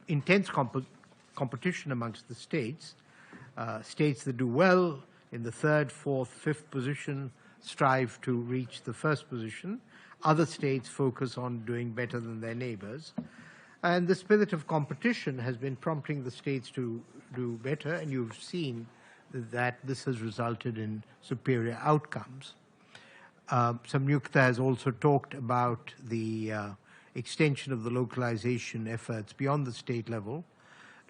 intense competition amongst the states. States that do well in the third, fourth, fifth position strive to reach the first position. Other states focus on doing better than their neighbors. And the spirit of competition has been prompting the states to do better, and you've seen that this has resulted in superior outcomes. Samyukta has also talked about the extension of the localization efforts beyond the state level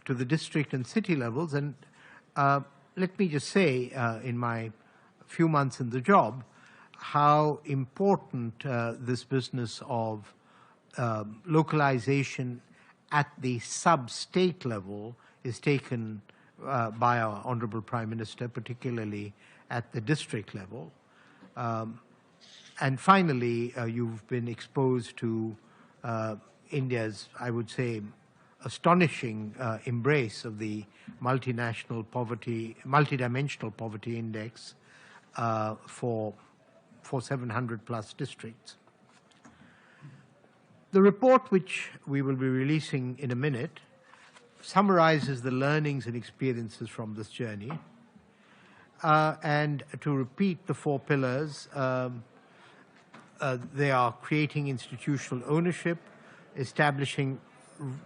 to the district and city levels. And let me just say, in my few months in the job, how important this business of localization at the sub-state level is taken by our Honorable Prime Minister, particularly at the district level. And finally, you've been exposed to India's, I would say, astonishing embrace of the multidimensional poverty index for 700 plus districts. The report, which we will be releasing in a minute, summarizes the learnings and experiences from this journey. And to repeat the four pillars, they are creating institutional ownership, establishing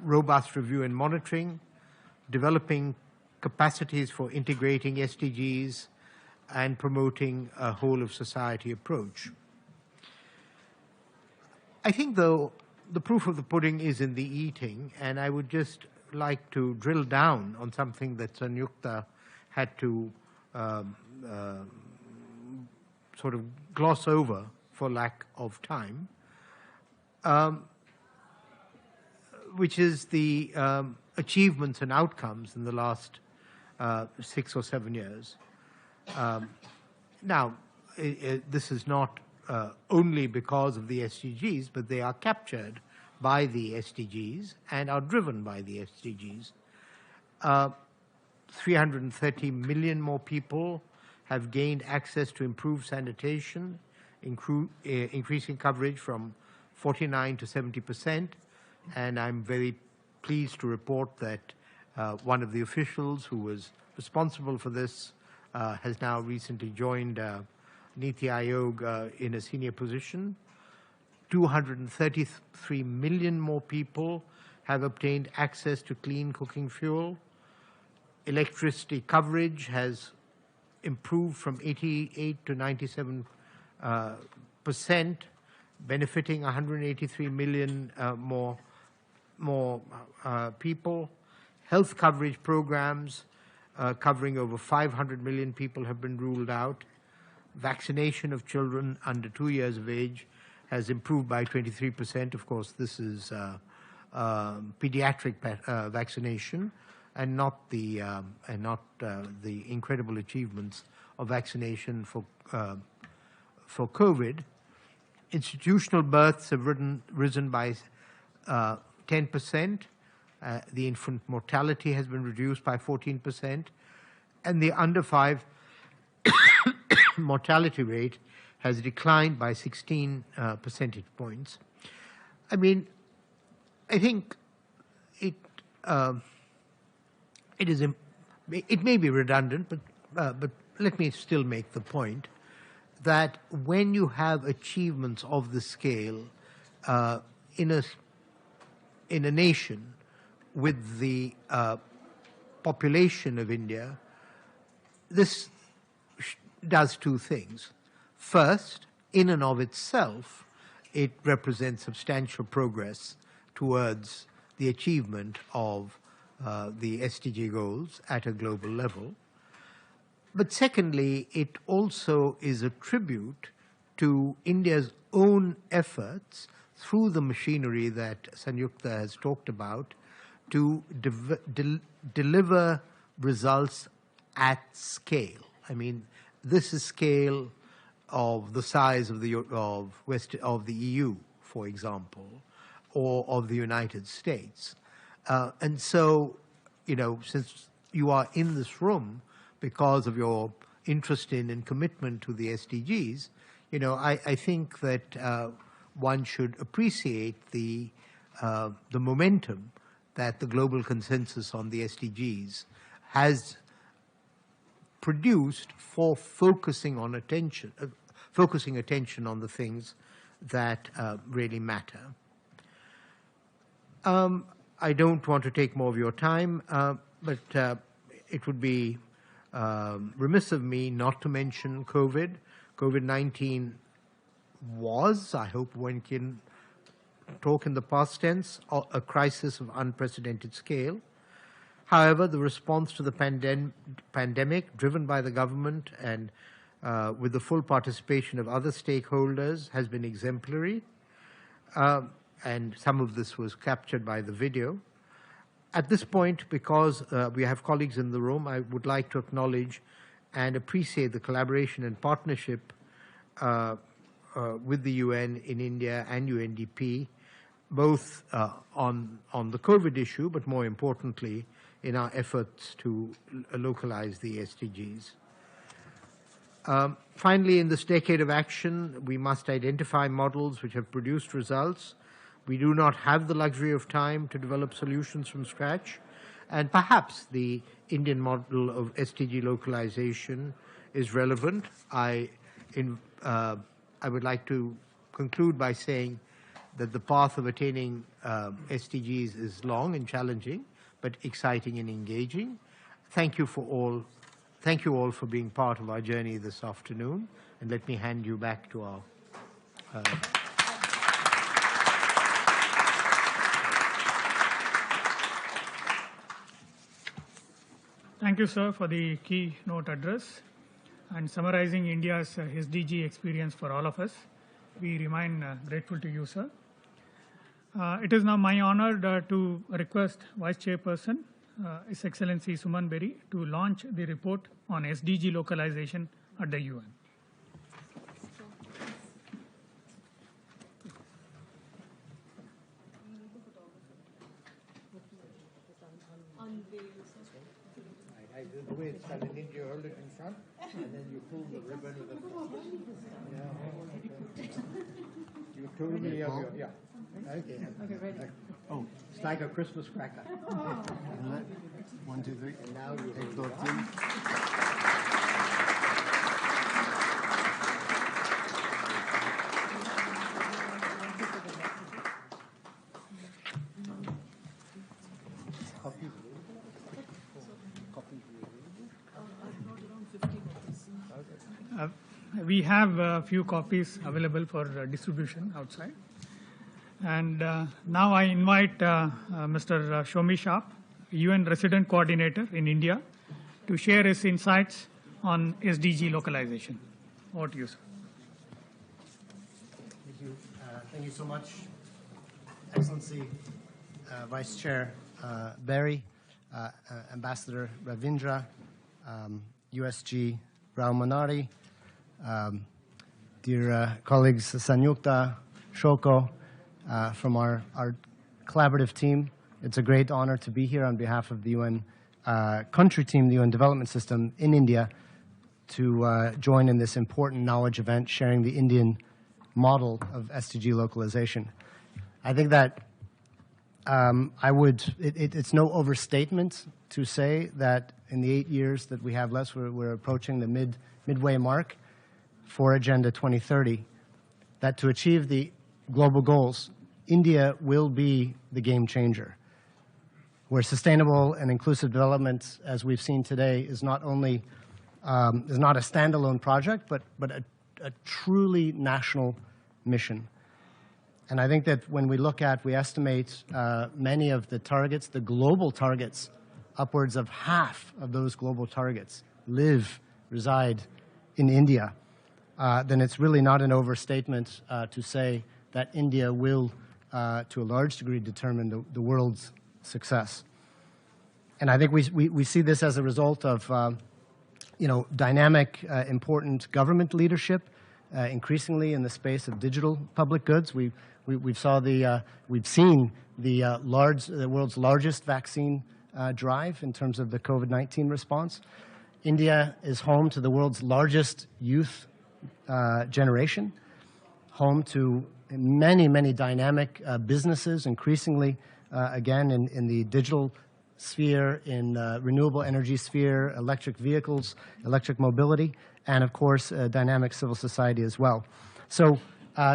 robust review and monitoring, developing capacities for integrating SDGs, and promoting a whole-of-society approach. I think, though, the proof of the pudding is in the eating, and I would just like to drill down on something that Sanyukta had to sort of gloss over for lack of time, which is the achievements and outcomes in the last 6 or 7 years. Now, this is not only because of the SDGs, but they are captured by the SDGs and are driven by the SDGs. 330 million more people have gained access to improved sanitation, increasing coverage from 49 to 70%. And I'm very pleased to report that one of the officials who was responsible for this has now recently joined Niti Aayog in a senior position. 233 million more people have obtained access to clean cooking fuel. Electricity coverage has improved from 88 to 97%, benefiting 183 million more people. Health coverage programs covering over 500 million people have been ruled out. Vaccination of children under 2 years of age has improved by 23%. Of course, this is pediatric vaccination, and not the incredible achievements of vaccination for COVID. Institutional births have risen by 10%. The infant mortality has been reduced by 14%, and the under 5 mortality rate has declined by 16 percentage points. I mean, I think it may be redundant, but let me still make the point that when you have achievements of the scale in a nation with the population of India, this does two things. First, in and of itself, it represents substantial progress towards the achievement of the SDG goals at a global level. But secondly, it also is a tribute to India's own efforts through the machinery that Sanyukta has talked about to deliver results at scale. I mean, this is scale of the size of the EU, for example, or of the United States. And so, you know, since you are in this room because of your interest in and commitment to the SDGs, you know, I think that one should appreciate the momentum that the global consensus on the SDGs has produced for focusing attention on the things that really matter. I don't want to take more of your time, but it would be remiss of me not to mention COVID. COVID-19 was, I hope one can talk in the past tense, a crisis of unprecedented scale. However, the response to the pandemic, driven by the government and with the full participation of other stakeholders, has been exemplary. And some of this was captured by the video. At this point, because we have colleagues in the room, I would like to acknowledge and appreciate the collaboration and partnership with the UN in India and Undp, both on the COVID issue, but more importantly, in our efforts to localize the SDGs. Finally, in this decade of action, we must identify models which have produced results. We do not have the luxury of time to develop solutions from scratch, and perhaps the Indian model of SDG localization is relevant. I would like to conclude by saying that the path of attaining SDGs is long and challenging, but exciting and engaging. Thank you all for being part of our journey this afternoon, and let me hand you back to our Thank you, sir, for the keynote address and summarizing India's SDG experience for all of us. We remain grateful to you, sir. It is now my honor to request Vice Chairperson, His Excellency Suman Berry, to launch the report on SDG localization at the UN. The way it's done in India, you hold it in front, and then you pull the ribbon of the front. Yeah. You totally have your, yeah. Okay. Okay, ready. Oh, it's like a Christmas cracker. Oh. 1, 2, 3. And now you take those in. We have a few copies available for distribution outside. And now I invite Mr. Shomi Sharp, UN Resident Coordinator in India, to share his insights on SDG localization. Over to you, sir. Thank you. Thank you so much, Excellency Vice Chair Berry, Ambassador Ravindra, USG Rao Manari, dear colleagues Sanyukta, Shoko, from our collaborative team. It's a great honor to be here on behalf of the UN country team, the UN Development System in India, to join in this important knowledge event sharing the Indian model of SDG localization. I think that it's no overstatement to say that in the 8 years that we have left, we're approaching the midway mark for Agenda 2030, that to achieve the global goals, India will be the game changer, where sustainable and inclusive development, as we've seen today, is not only is not a standalone project, but a truly national mission. And I think that when we estimate many of the targets, the global targets, upwards of half of those global targets reside in India, then it's really not an overstatement to say that India will, to a large degree, determine the world's success. And I think we see this as a result of dynamic, important government leadership, increasingly in the space of digital public goods. We've seen the world's largest vaccine drive in terms of the COVID-19 response. India is home to the world's largest youth generation, home to many, many dynamic businesses, increasingly, again, in the digital sphere, in renewable energy sphere, electric vehicles, electric mobility, and, of course, dynamic civil society as well. So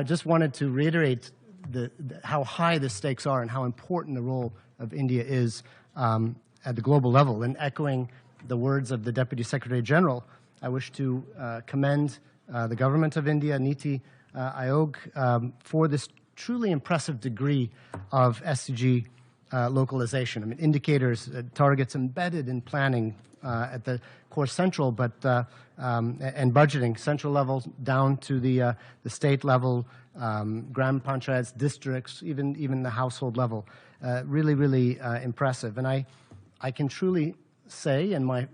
just wanted to reiterate how high the stakes are and how important the role of India is at the global level. And echoing the words of the Deputy Secretary General, I wish to commend the government of India, Niti Aayog, for this truly impressive degree of SDG localization. I mean, indicators, targets embedded in planning at the core central, and budgeting, central levels down to the state level, gram panchayats, districts, even the household level. Really, really impressive. And I can truly say in my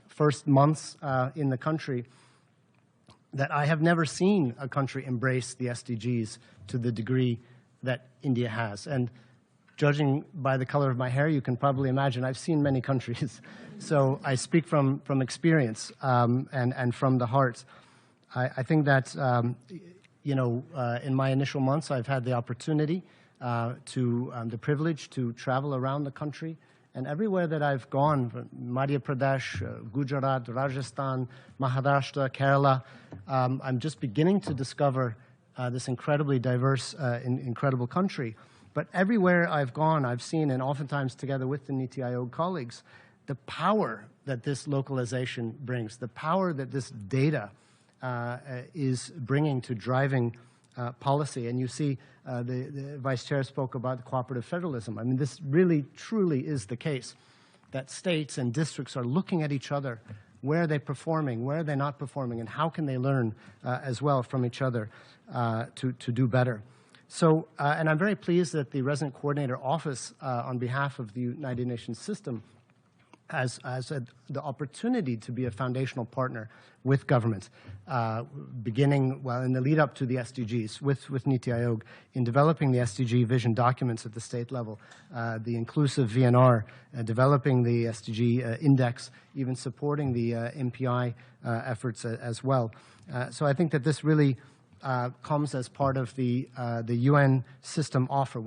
first months in the country that I have never seen a country embrace the SDGs to the degree that India has. And judging by the color of my hair, you can probably imagine I've seen many countries. So I speak from experience and from the heart. I think that, in my initial months, I've had the opportunity the privilege to travel around the country. And everywhere that I've gone, Madhya Pradesh, Gujarat, Rajasthan, Maharashtra, Kerala, I'm just beginning to discover this incredibly diverse, incredible country. But everywhere I've gone, I've seen, and oftentimes together with the Niti Aayog colleagues, the power that this localization brings, the power that this data is bringing to driving policy. And you see the Vice Chair spoke about the Cooperative Federalism. I mean, this really, truly is the case, that states and districts are looking at each other. Where are they performing? Where are they not performing? And how can they learn as well from each other to do better? So, and I'm very pleased that the Resident Coordinator Office, on behalf of the United Nations system, has the opportunity to be a foundational partner with government, beginning, in the lead up to the SDGs with Niti Aayog in developing the SDG vision documents at the state level, the inclusive VNR, developing the SDG Index, even supporting the MPI efforts as well. So I think that this really comes as part of the UN system offer,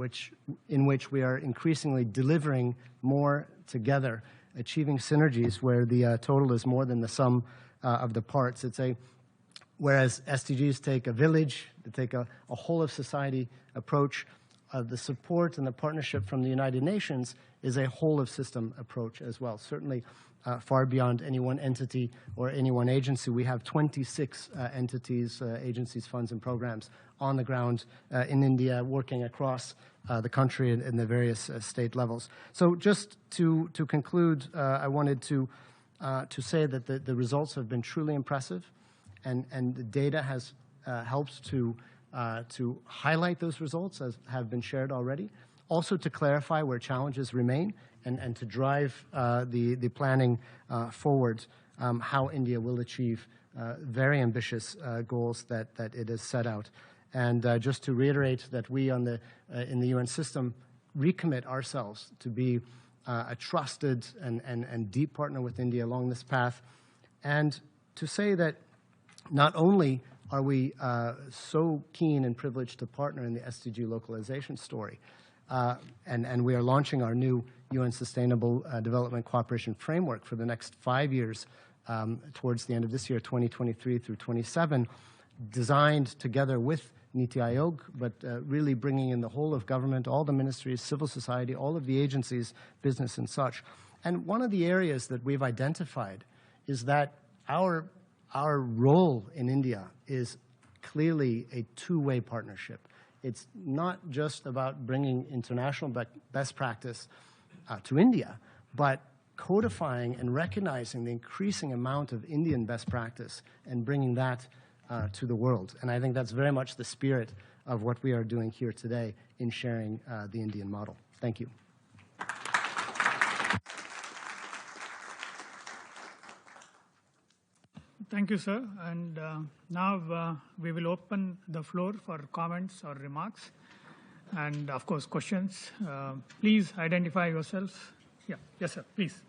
in which we are increasingly delivering more together, achieving synergies where the total is more than the sum of the parts. Whereas SDGs take a village, they take a whole of society approach, the support and the partnership from the United Nations is a whole of system approach as well. Certainly far beyond any one entity or any one agency. We have 26 entities, agencies, funds, and programs on the ground in India, working across the country in the various state levels. So just to conclude, I wanted to say that the results have been truly impressive, and the data has helped to highlight those results, as have been shared already, also to clarify where challenges remain, and to drive the planning forward, how India will achieve very ambitious goals that it has set out. And just to reiterate that we in the UN system recommit ourselves to be a trusted and deep partner with India along this path, and to say that not only are we so keen and privileged to partner in the SDG localization story, and we are launching our new UN Sustainable Development Cooperation Framework for the next 5 years towards the end of this year, 2023 through 27, designed together with Niti Aayog, but really bringing in the whole of government, all the ministries, civil society, all of the agencies, business and such. And one of the areas that we've identified is that our role in India is clearly a two-way partnership. It's not just about bringing international best practice to India, but codifying and recognizing the increasing amount of Indian best practice and bringing that to the world. And I think that's very much the spirit of what we are doing here today in sharing the Indian model. Thank you. Thank you, sir. And now we will open the floor for comments or remarks and, of course, questions. Please identify yourselves. Yeah. Yes, sir. Please.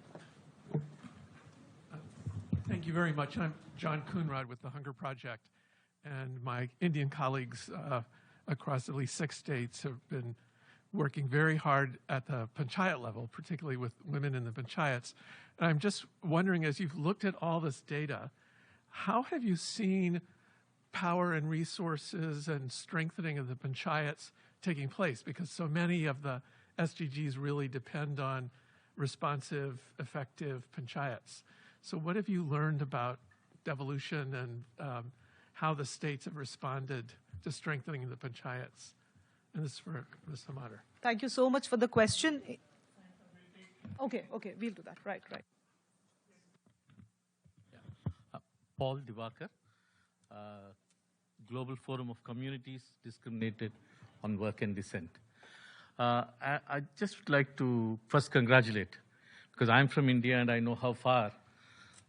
Thank you very much. I'm John Coonrod with the Hunger Project, and my Indian colleagues across at least 6 states have been working very hard at the panchayat level, particularly with women in the panchayats. And I'm just wondering, as you've looked at all this data, how have you seen power and resources and strengthening of the panchayats taking place? Because so many of the SDGs really depend on responsive, effective panchayats. So what have you learned about devolution and how the states have responded to strengthening the panchayats? And this is for Ms. Hamader. Thank you so much for the question. Okay, we'll do that. Right. Paul Divakar, Global Forum of Communities Discriminated on Work and Dissent. I'd just like to first congratulate, because I'm from India and I know how far,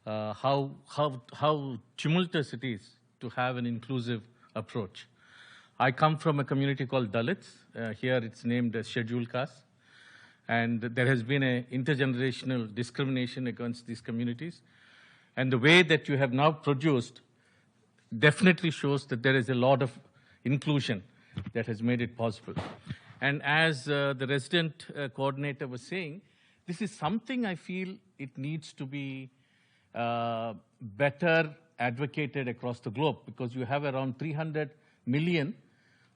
how tumultuous it is to have an inclusive approach. I come from a community called Dalits. Here it's named as Scheduled Caste. And there has been an intergenerational discrimination against these communities. And the way that you have now produced definitely shows that there is a lot of inclusion that has made it possible. And as the resident coordinator was saying, this is something I feel it needs to be better advocated across the globe, because you have around 300 million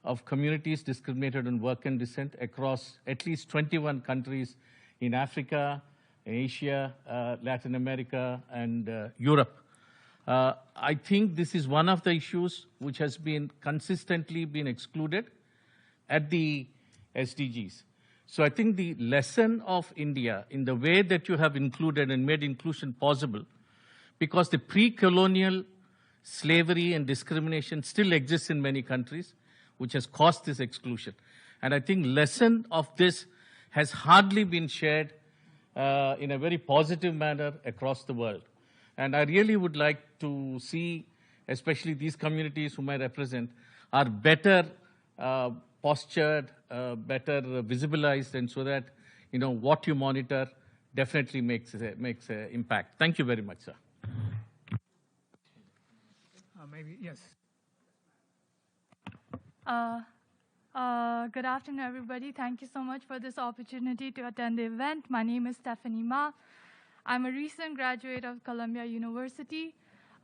of communities discriminated on work and dissent across at least 21 countries in Africa, Asia, Latin America, and Europe. I think this is one of the issues which has been consistently been excluded at the SDGs. So I think the lesson of India in the way that you have included and made inclusion possible, because the pre-colonial slavery and discrimination still exists in many countries, which has caused this exclusion. And I think lesson of this has hardly been shared in a very positive manner across the world. And I really would like to see, especially these communities whom I represent, are better postured, better visibilized, and so that, you know, what you monitor definitely makes an impact. Thank you very much, sir. Maybe, yes. Good afternoon, everybody. Thank you so much for this opportunity to attend the event. My name is Stephanie Ma. I'm a recent graduate of Columbia University.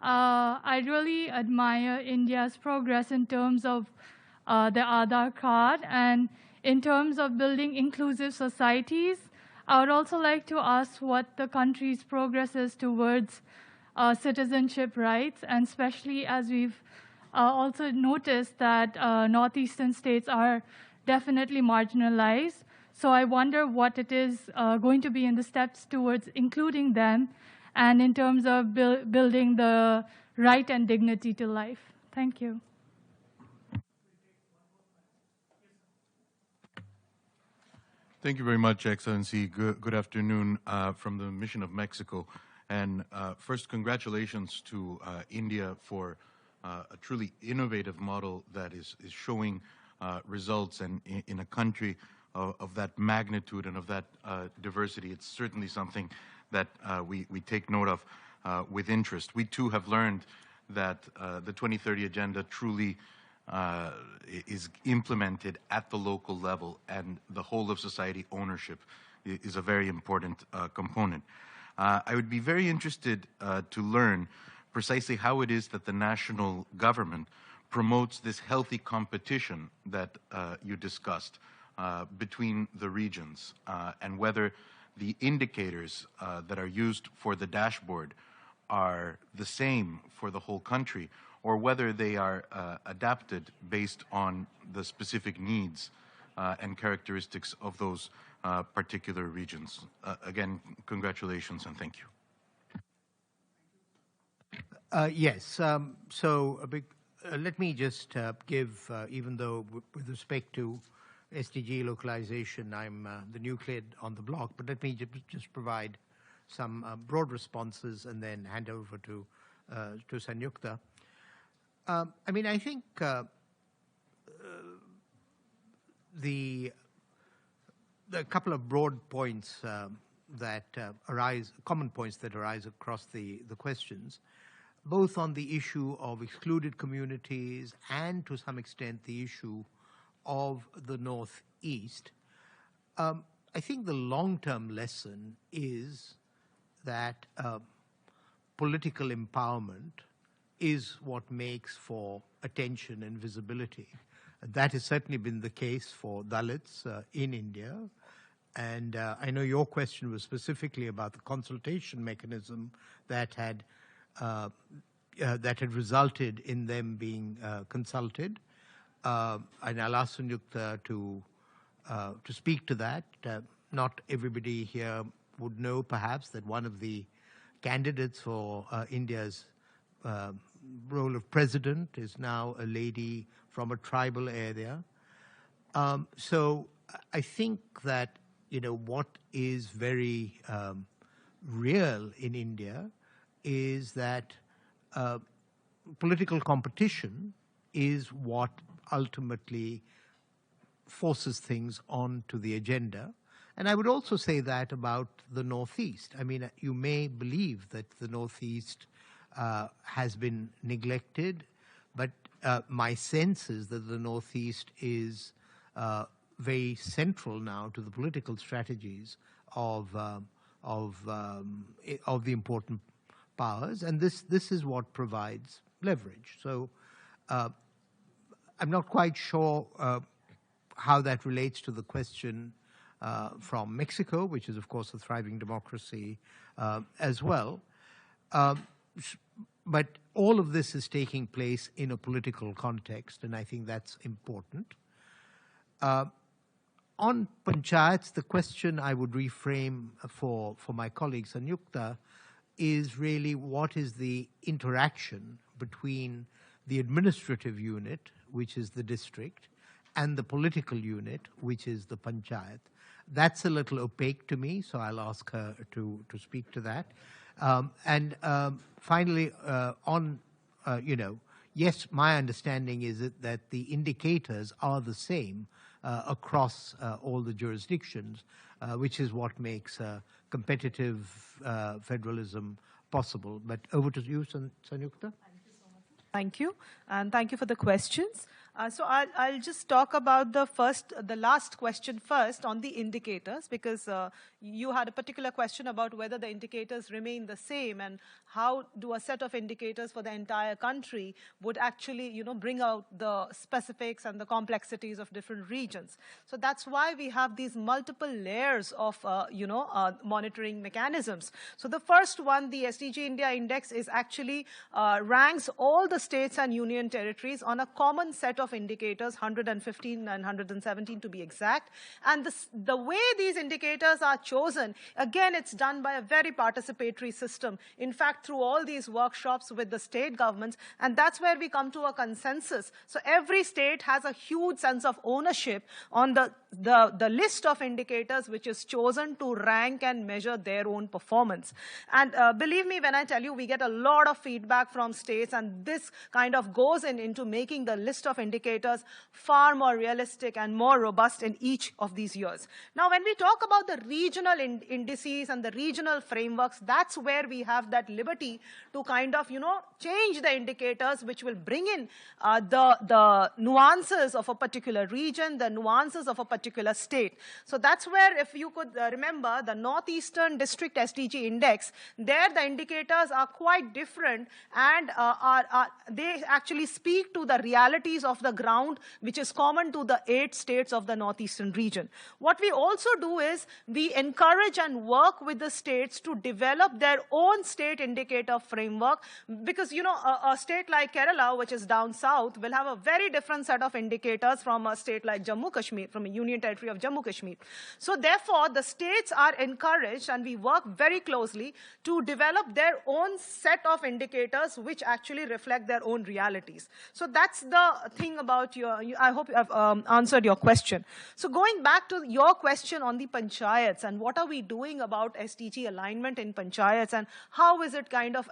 I really admire India's progress in terms of the Aadhaar card and in terms of building inclusive societies. I would also like to ask what the country's progress is towards citizenship rights, and especially as we've also noticed that northeastern states are definitely marginalized. So I wonder what it is going to be in the steps towards including them and in terms of building the right and dignity to life. Thank you. Thank you very much, Excellency. Good afternoon from the Mission of Mexico. And first, congratulations to India for a truly innovative model that is showing results, and in a country of that magnitude and of that diversity, it's certainly something that we take note of. with interest. We too have learned that the 2030 Agenda truly is implemented at the local level, and the whole of society ownership is a very important component. I would be very interested to learn precisely how it is that the national government promotes this healthy competition that you discussed between the regions, and whether the indicators that are used for the dashboard are the same for the whole country, or whether they are adapted based on the specific needs and characteristics of those particular regions. Again, congratulations and thank you. Yes, let me just give, even though with respect to SDG localization, I'm the new kid on the block, but let me just provide some broad responses and then hand over to Sanyukta. I mean, I think the couple of broad points that arise, common points that arise across the questions, both on the issue of excluded communities and to some extent the issue of the Northeast. I think the long-term lesson is that political empowerment is what makes for attention and visibility. That has certainly been the case for Dalits in India. And I know your question was specifically about the consultation mechanism that had resulted in them being consulted. And I'll ask Sanyukta to speak to that. Not everybody here would know, perhaps, that one of the candidates for India's role of president is now a lady from a tribal area. So I think that, you know, what is very real in India is that political competition is what ultimately forces things onto the agenda. And I would also say that about the Northeast. I mean, you may believe that the Northeast has been neglected, but my sense is that the Northeast is very central now to the political strategies of the important powers, and this is what provides leverage. So I'm not quite sure how that relates to the question from Mexico, which is, of course, a thriving democracy as well. But all of this is taking place in a political context, and I think that's important. On panchayats, the question I would reframe for my colleague Sanyukta is really what is the interaction between the administrative unit, which is the district, and the political unit, which is the panchayat. That's a little opaque to me, so I'll ask her to speak to that. Finally, yes, my understanding is that the indicators are the same across all the jurisdictions, which is what makes competitive federalism possible. But over to you, Sanyukta. Thank you, and thank you for the questions. So I'll just talk about the last question first on the indicators, because you had a particular question about whether the indicators remain the same and how do a set of indicators for the entire country would actually, bring out the specifics and the complexities of different regions. So that's why we have these multiple layers of, monitoring mechanisms. So the first one, the SDG India Index, is actually ranks all the states and union territories on a common set of indicators, 115 and 117 to be exact. And the way these indicators are chosen, again, it's done by a very participatory system. In fact, through all these workshops with the state governments, and that's where we come to a consensus. So every state has a huge sense of ownership on the list of indicators which is chosen to rank and measure their own performance. And believe me when I tell you, we get a lot of feedback from states, and this kind of goes into making the list of indicators indicators far more realistic and more robust in each of these years. Now, when we talk about the regional indices and the regional frameworks, that's where we have that liberty to kind of, change the indicators which will bring in the nuances of a particular region, the nuances of a particular state. So that's where, if you could remember, the Northeastern District SDG Index, there the indicators are quite different, and they actually speak to the realities of the ground, which is common to the 8 states of the Northeastern region. What we also do is we encourage and work with the states to develop their own state indicator framework, because a state like Kerala, which is down south, will have a very different set of indicators from a state like Jammu Kashmir, from a union territory of Jammu Kashmir. So therefore, the states are encouraged, and we work very closely to develop their own set of indicators which actually reflect their own realities. So that's the thing about I hope I've answered your question. So going back to your question on the panchayats and what are we doing about SDG alignment in panchayats, and how is it kind of,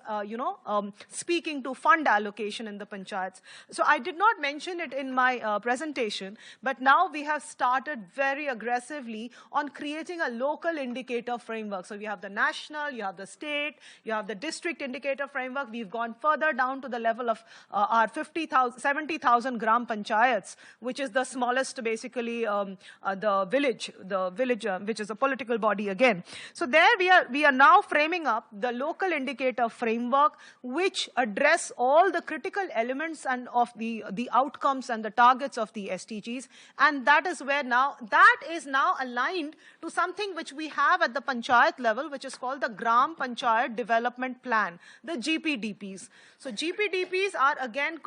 speaking to fund allocation in the panchayats. So I did not mention it in my presentation, but now we have started very aggressively on creating a local indicator framework. So we have the national, you have the state, you have the district indicator framework. We've gone further down to the level of our 70,000 gram panchayats, which is the smallest, basically, the village, which is a political body again. So there we are now framing up the local indicator framework, which address all the critical elements and of the outcomes and the targets of the SDGs. And that is where that is now aligned to something which we have at the panchayat level, which is called the Gram Panchayat Development Plan, the GPDPs. So GPDPs are, again,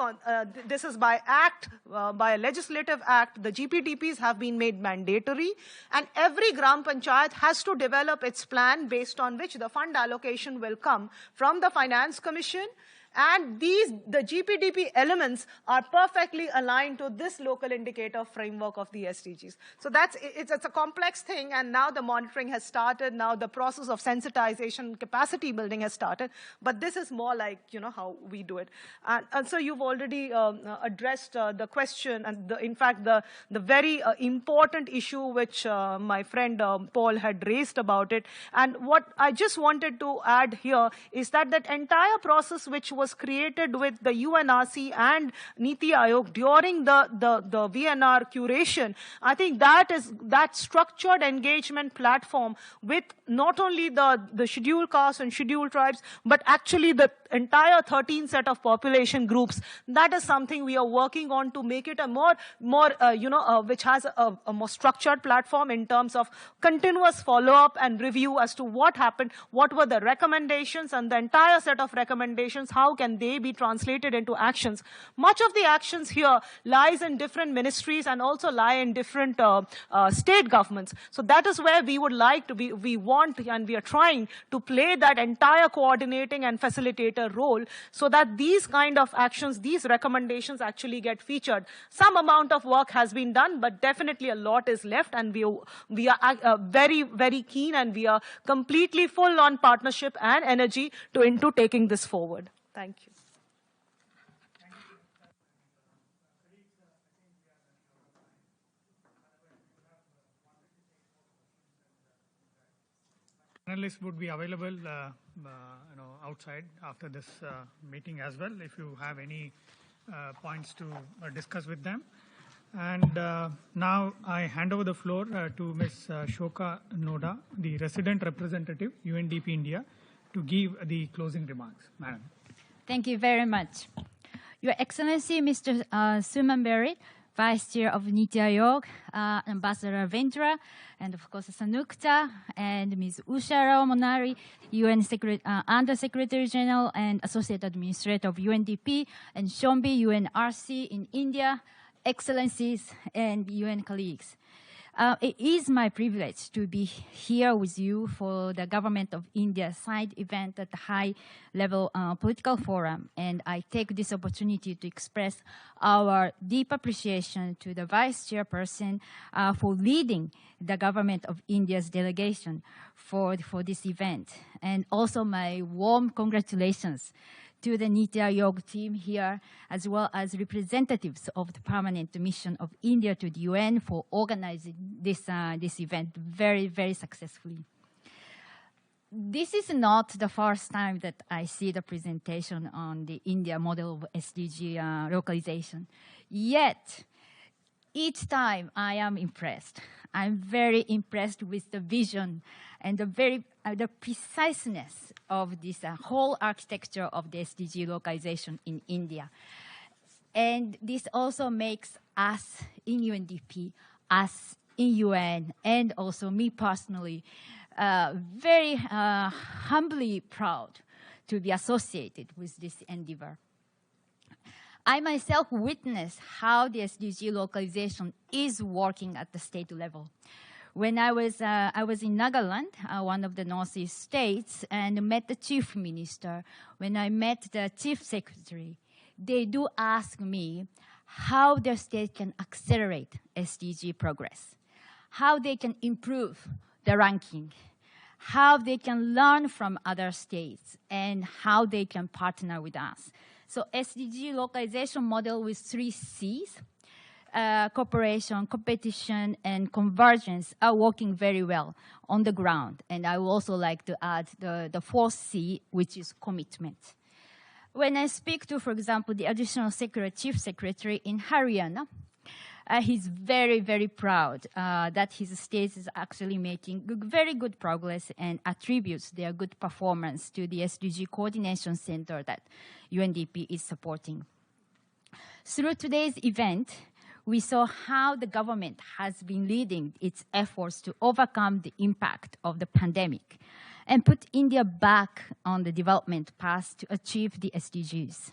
this is by act, by a legislative act, the GPDPs have been made mandatory, and every Gram Panchayat has to develop its plan based on which the fund allocation will come from the Finance Commission. And the GPDP elements are perfectly aligned to this local indicator framework of the SDGs. So it's a complex thing, and now the monitoring has started. Now the process of sensitization, capacity building has started. But this is more like, how we do it. And so you've already addressed the question, and in fact, the very important issue which my friend Paul had raised about it. And what I just wanted to add here is that entire process which was created with the UNRC and Niti Aayog during the VNR curation, I think that structured engagement platform with not only the scheduled castes and scheduled tribes, but actually the entire 13 set of population groups, that is something we are working on to make it a more which has a more structured platform in terms of continuous follow-up and review as to what happened, what were the recommendations, and the entire set of recommendations, how can they be translated into actions. Much of the actions here lies in different ministries and also lie in different state governments. So that is where we would like to be, we want and we are trying to play that entire coordinating and facilitator role, so that these kind of actions, these recommendations actually get featured. Some amount of work has been done, but definitely a lot is left, and we are very, very keen, and we are completely full on partnership and energy into taking this forward. Thank you. Panelists would be available outside after this meeting as well, if you have any points to discuss with them. And now I hand over the floor to Ms. Shoka Noda, the resident representative, UNDP India, to give the closing remarks. Madam. Thank you very much. Your Excellency, Mr. Suman Berry, Vice Chair of Niti Aayog, Ambassador Vendra, and of course Sanukta, and Ms. Usha Rao Monari, UN Under Secretary General and Associate Administrator of UNDP, and Shombi, UNRC in India, Excellencies and UN colleagues. It is my privilege to be here with you for the Government of India side event at the high-level political forum, and I take this opportunity to express our deep appreciation to the Vice Chairperson for leading the Government of India's delegation for this event, and also my warm congratulations to the Niti Aayog team here, as well as representatives of the permanent mission of India to the UN for organizing this event very, very successfully. This is not the first time that I see the presentation on the India model of SDG localization. Yet, each time I am impressed. I'm very impressed with the vision and the preciseness of this whole architecture of the SDG localization in India. And this also makes us in UNDP, us in UN, and also me personally, very humbly proud to be associated with this endeavor. I myself witnessed how the SDG localization is working at the state level. When I was in Nagaland, one of the Northeast states, and met the chief minister, when I met the chief secretary, they do ask me how their state can accelerate SDG progress, how they can improve the ranking, how they can learn from other states, and how they can partner with us. So SDG localization model with 3 C's, cooperation, competition, and convergence are working very well on the ground. And I would also like to add the 4th C, which is commitment. When I speak to, for example, the additional chief secretary in Haryana, he's very, very proud that his state is actually making very good progress and attributes their good performance to the SDG Coordination Center that UNDP is supporting. Through today's event, we saw how the government has been leading its efforts to overcome the impact of the pandemic and put India back on the development path to achieve the SDGs.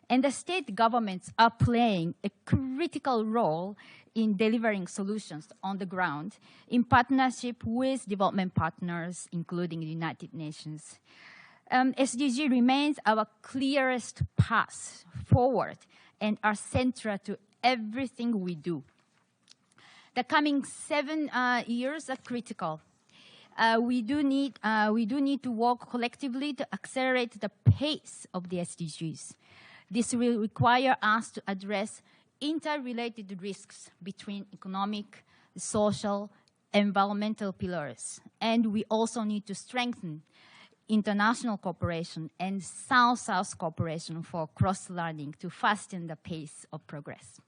And the state governments are playing a critical role in delivering solutions on the ground in partnership with development partners, including the United Nations. SDG remains our clearest path forward and are central to everything we do. The coming 7 years are critical. We do need to work collectively to accelerate the pace of the SDGs. This will require us to address interrelated risks between economic, social, environmental pillars. And we also need to strengthen international cooperation and South-South cooperation for cross-learning to fasten the pace of progress.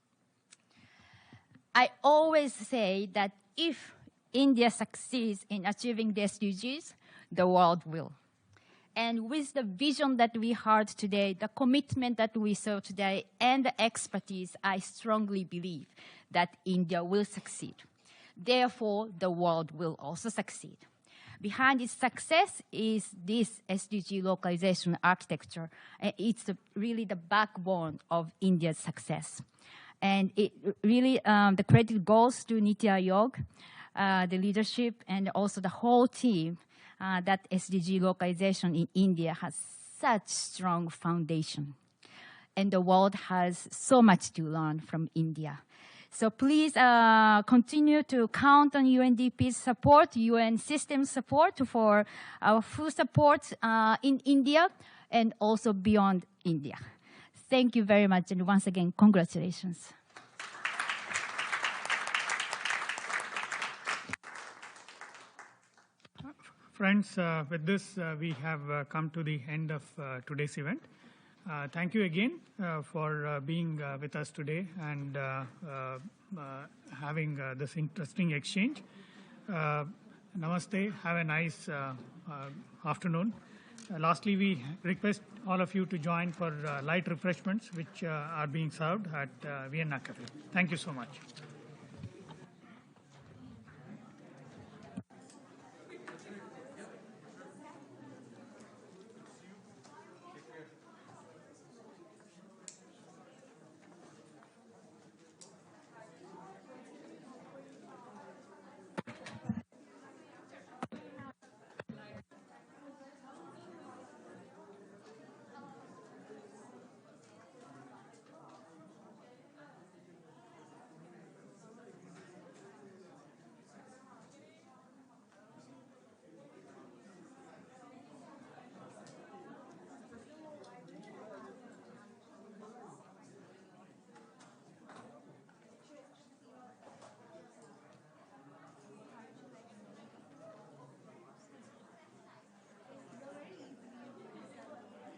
I always say that if India succeeds in achieving the SDGs, the world will. And with the vision that we heard today, the commitment that we saw today, and the expertise, I strongly believe that India will succeed. Therefore, the world will also succeed. Behind its success is this SDG localization architecture. It's really the backbone of India's success. And it really, the credit goes to Niti Aayog, the leadership, and also the whole team. That SDG localization in India has such strong foundation. And the world has so much to learn from India. So please continue to count on UNDP's support, UN system support for our full support in India and also beyond India. Thank you very much, and once again, congratulations. Friends, with this, we have come to the end of today's event. Thank you again for being with us today and having this interesting exchange. Namaste. Have a nice afternoon. Lastly, we request all of you to join for light refreshments, which are being served at Vienna Cafe. Thank you so much.